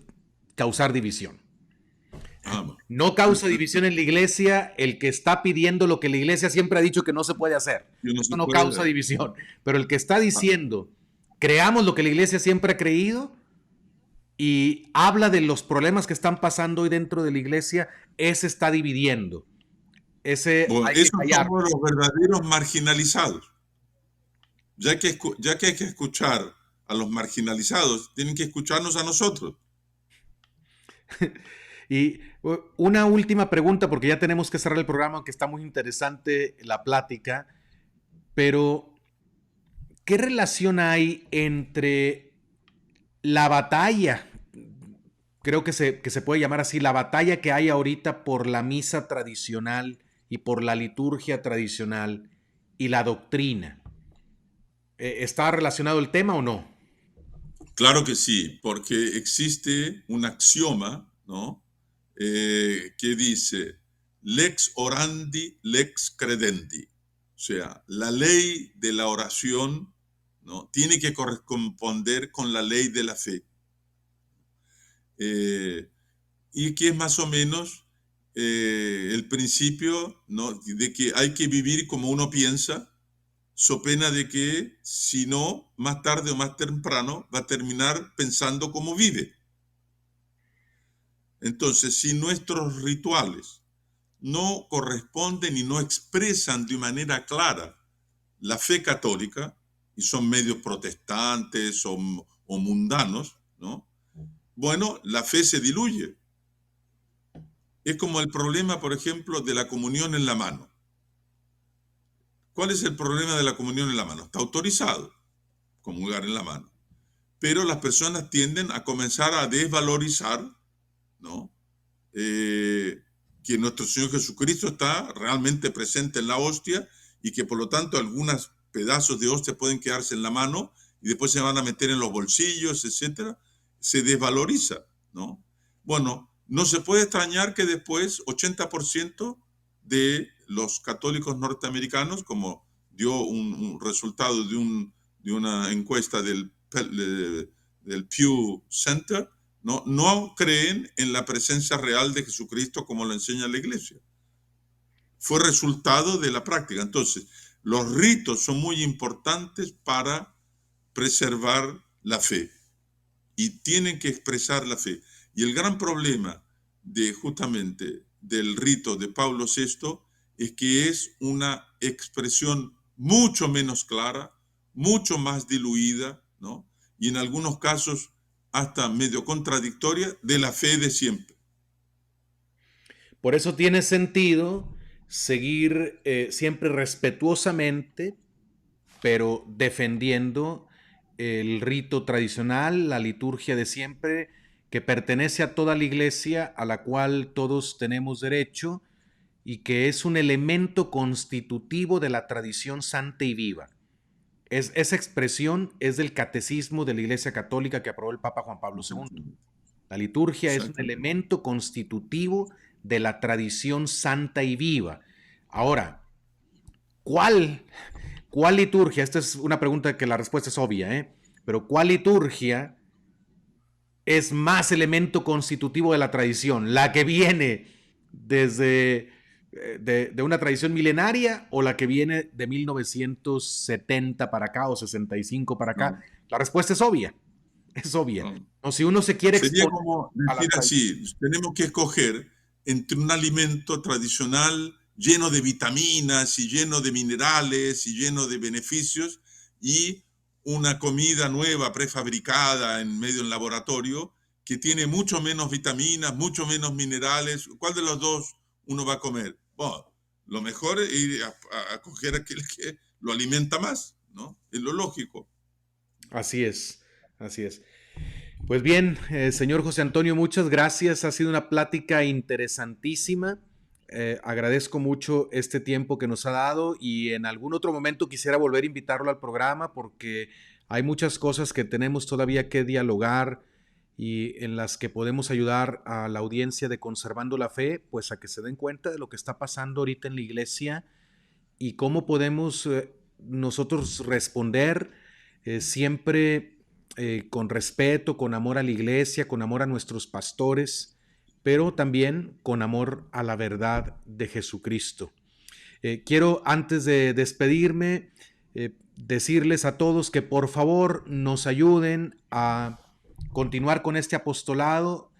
[SPEAKER 1] causar división.
[SPEAKER 2] Vamos.
[SPEAKER 1] No causa división en la iglesia el que está pidiendo lo que la iglesia siempre ha dicho que no se puede hacer.
[SPEAKER 2] Y no
[SPEAKER 1] Eso
[SPEAKER 2] se
[SPEAKER 1] no causa
[SPEAKER 2] puede.
[SPEAKER 1] división. Pero el que está
[SPEAKER 2] Ah,
[SPEAKER 1] diciendo, creamos lo que la iglesia siempre ha creído y habla de los problemas que están pasando hoy dentro de la iglesia, ese está dividiendo. Ese
[SPEAKER 2] bueno,
[SPEAKER 1] hay que
[SPEAKER 2] esos
[SPEAKER 1] callar.
[SPEAKER 2] somos los verdaderos marginalizados. Ya que hay que escuchar a los marginalizados, tienen que escucharnos a nosotros.
[SPEAKER 1] Y una última pregunta, porque ya tenemos que cerrar el programa, aunque está muy interesante la plática, pero ¿qué relación hay entre la batalla, creo que se puede llamar así, la batalla que hay ahorita por la misa tradicional y por la liturgia tradicional y la doctrina? ¿Está relacionado el tema o no?
[SPEAKER 2] Claro que sí, porque existe un axioma, ¿no?, que dice lex orandi, lex credendi. O sea, la ley de la oración, ¿no?, tiene que corresponder con la ley de la fe. Eh, y que es más o menos el principio, ¿no?, de que hay que vivir como uno piensa, so pena de que, si no, más tarde o más temprano va a terminar pensando como vive. Entonces, si nuestros rituales no corresponden y no expresan de manera clara la fe católica, y son medios protestantes o mundanos, ¿no?, bueno, la fe se diluye. Es como el problema, por ejemplo, de la comunión en la mano. ¿Cuál es el problema de la comunión en la mano? Está autorizado comulgar en la mano, pero las personas tienden a comenzar a desvalorizar, ¿no?, que nuestro Señor Jesucristo está realmente presente en la hostia y que por lo tanto algunos pedazos de hostia pueden quedarse en la mano y después se van a meter en los bolsillos, etcétera. Se desvaloriza, ¿no? Bueno, no se puede extrañar que después 80% de los católicos norteamericanos, como dio un resultado de una encuesta del Pew Center, no creen en la presencia real de Jesucristo como lo enseña la iglesia. Fue resultado de la práctica. Entonces, los ritos son muy importantes para preservar la fe y tienen que expresar la fe. Y el gran problema justamente del rito de Pablo VI es que es una expresión mucho menos clara, mucho más diluida, ¿no? Y en algunos casos hasta medio contradictoria de la fe de siempre.
[SPEAKER 1] Por eso tiene sentido seguir siempre respetuosamente, pero defendiendo el rito tradicional, la liturgia de siempre, que pertenece a toda la iglesia, a la cual todos tenemos derecho, y que es un elemento constitutivo de la tradición santa y viva. Esa expresión es del catecismo de la Iglesia Católica que aprobó el Papa Juan Pablo II. La liturgia es un elemento constitutivo de la tradición santa y viva. Ahora, ¿cuál liturgia? Esta es una pregunta que la respuesta es obvia, pero ¿cuál liturgia es más elemento constitutivo de la tradición? ¿La que viene desde de una tradición milenaria o la que viene de 1970 para acá o 65 para acá? No. La respuesta es obvia. Es obvia. No. O si uno se quiere
[SPEAKER 2] Sería como decir así, tenemos que escoger entre un alimento tradicional lleno de vitaminas y lleno de minerales y lleno de beneficios y una comida nueva, prefabricada en medio del laboratorio, que tiene mucho menos vitaminas, mucho menos minerales. ¿Cuál de los dos uno va a comer? Bueno, lo mejor es ir a coger aquel que lo alimenta más, ¿no? Es lo lógico.
[SPEAKER 1] Así es, así es. Pues bien, señor José Antonio, muchas gracias. Ha sido una plática interesantísima. Agradezco mucho este tiempo que nos ha dado y en algún otro momento quisiera volver a invitarlo al programa porque hay muchas cosas que tenemos todavía que dialogar y en las que podemos ayudar a la audiencia de Conservando la Fe, pues a que se den cuenta de lo que está pasando ahorita en la iglesia y cómo podemos nosotros responder siempre con respeto, con amor a la iglesia, con amor a nuestros pastores, pero también con amor a la verdad de Jesucristo. Quiero, antes de despedirme, decirles a todos que por favor nos ayuden a continuar con este apostolado.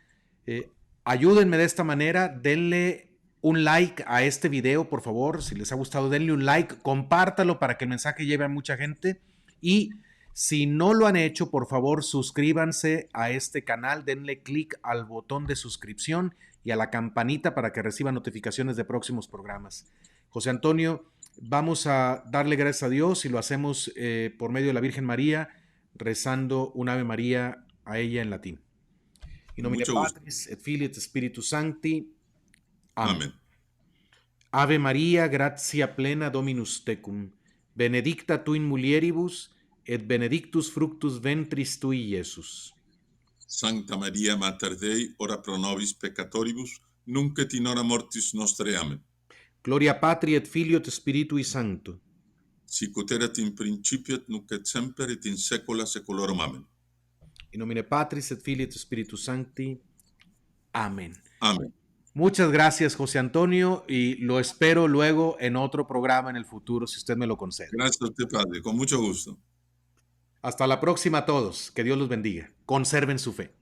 [SPEAKER 1] Ayúdenme de esta manera, denle un like a este video, por favor. Si les ha gustado, denle un like, compártalo para que el mensaje llegue a mucha gente. Y si no lo han hecho, por favor, suscríbanse a este canal, denle clic al botón de suscripción y a la campanita para que reciban notificaciones de próximos programas. José Antonio, vamos a darle gracias a Dios y lo hacemos por medio de la Virgen María, rezando un Ave María a ella en latín. In nomine Patris et Filii et Spiritus Sancti. Amén. Ave María, gratia plena Dominus tecum, benedicta tu in mulieribus, et benedictus fructus ventris tui, Iesus.
[SPEAKER 2] Sancta Maria Mater Dei, ora pro nobis peccatoribus, nunc et in hora mortis nostrae. Amen.
[SPEAKER 1] Gloria Patri et Filio et Spiritui Sancto.
[SPEAKER 2] Sic ut erat in principio et nunc et semper et in saecula saeculorum. Amen.
[SPEAKER 1] In nomine Patris et Filii et Spiritus Sancti. Amén.
[SPEAKER 2] Amén.
[SPEAKER 1] Muchas gracias, José Antonio, y lo espero luego en otro programa en el futuro, si usted me lo concede.
[SPEAKER 2] Gracias a usted, padre, con mucho gusto.
[SPEAKER 1] Hasta la próxima a todos. Que Dios los bendiga. Conserven su fe.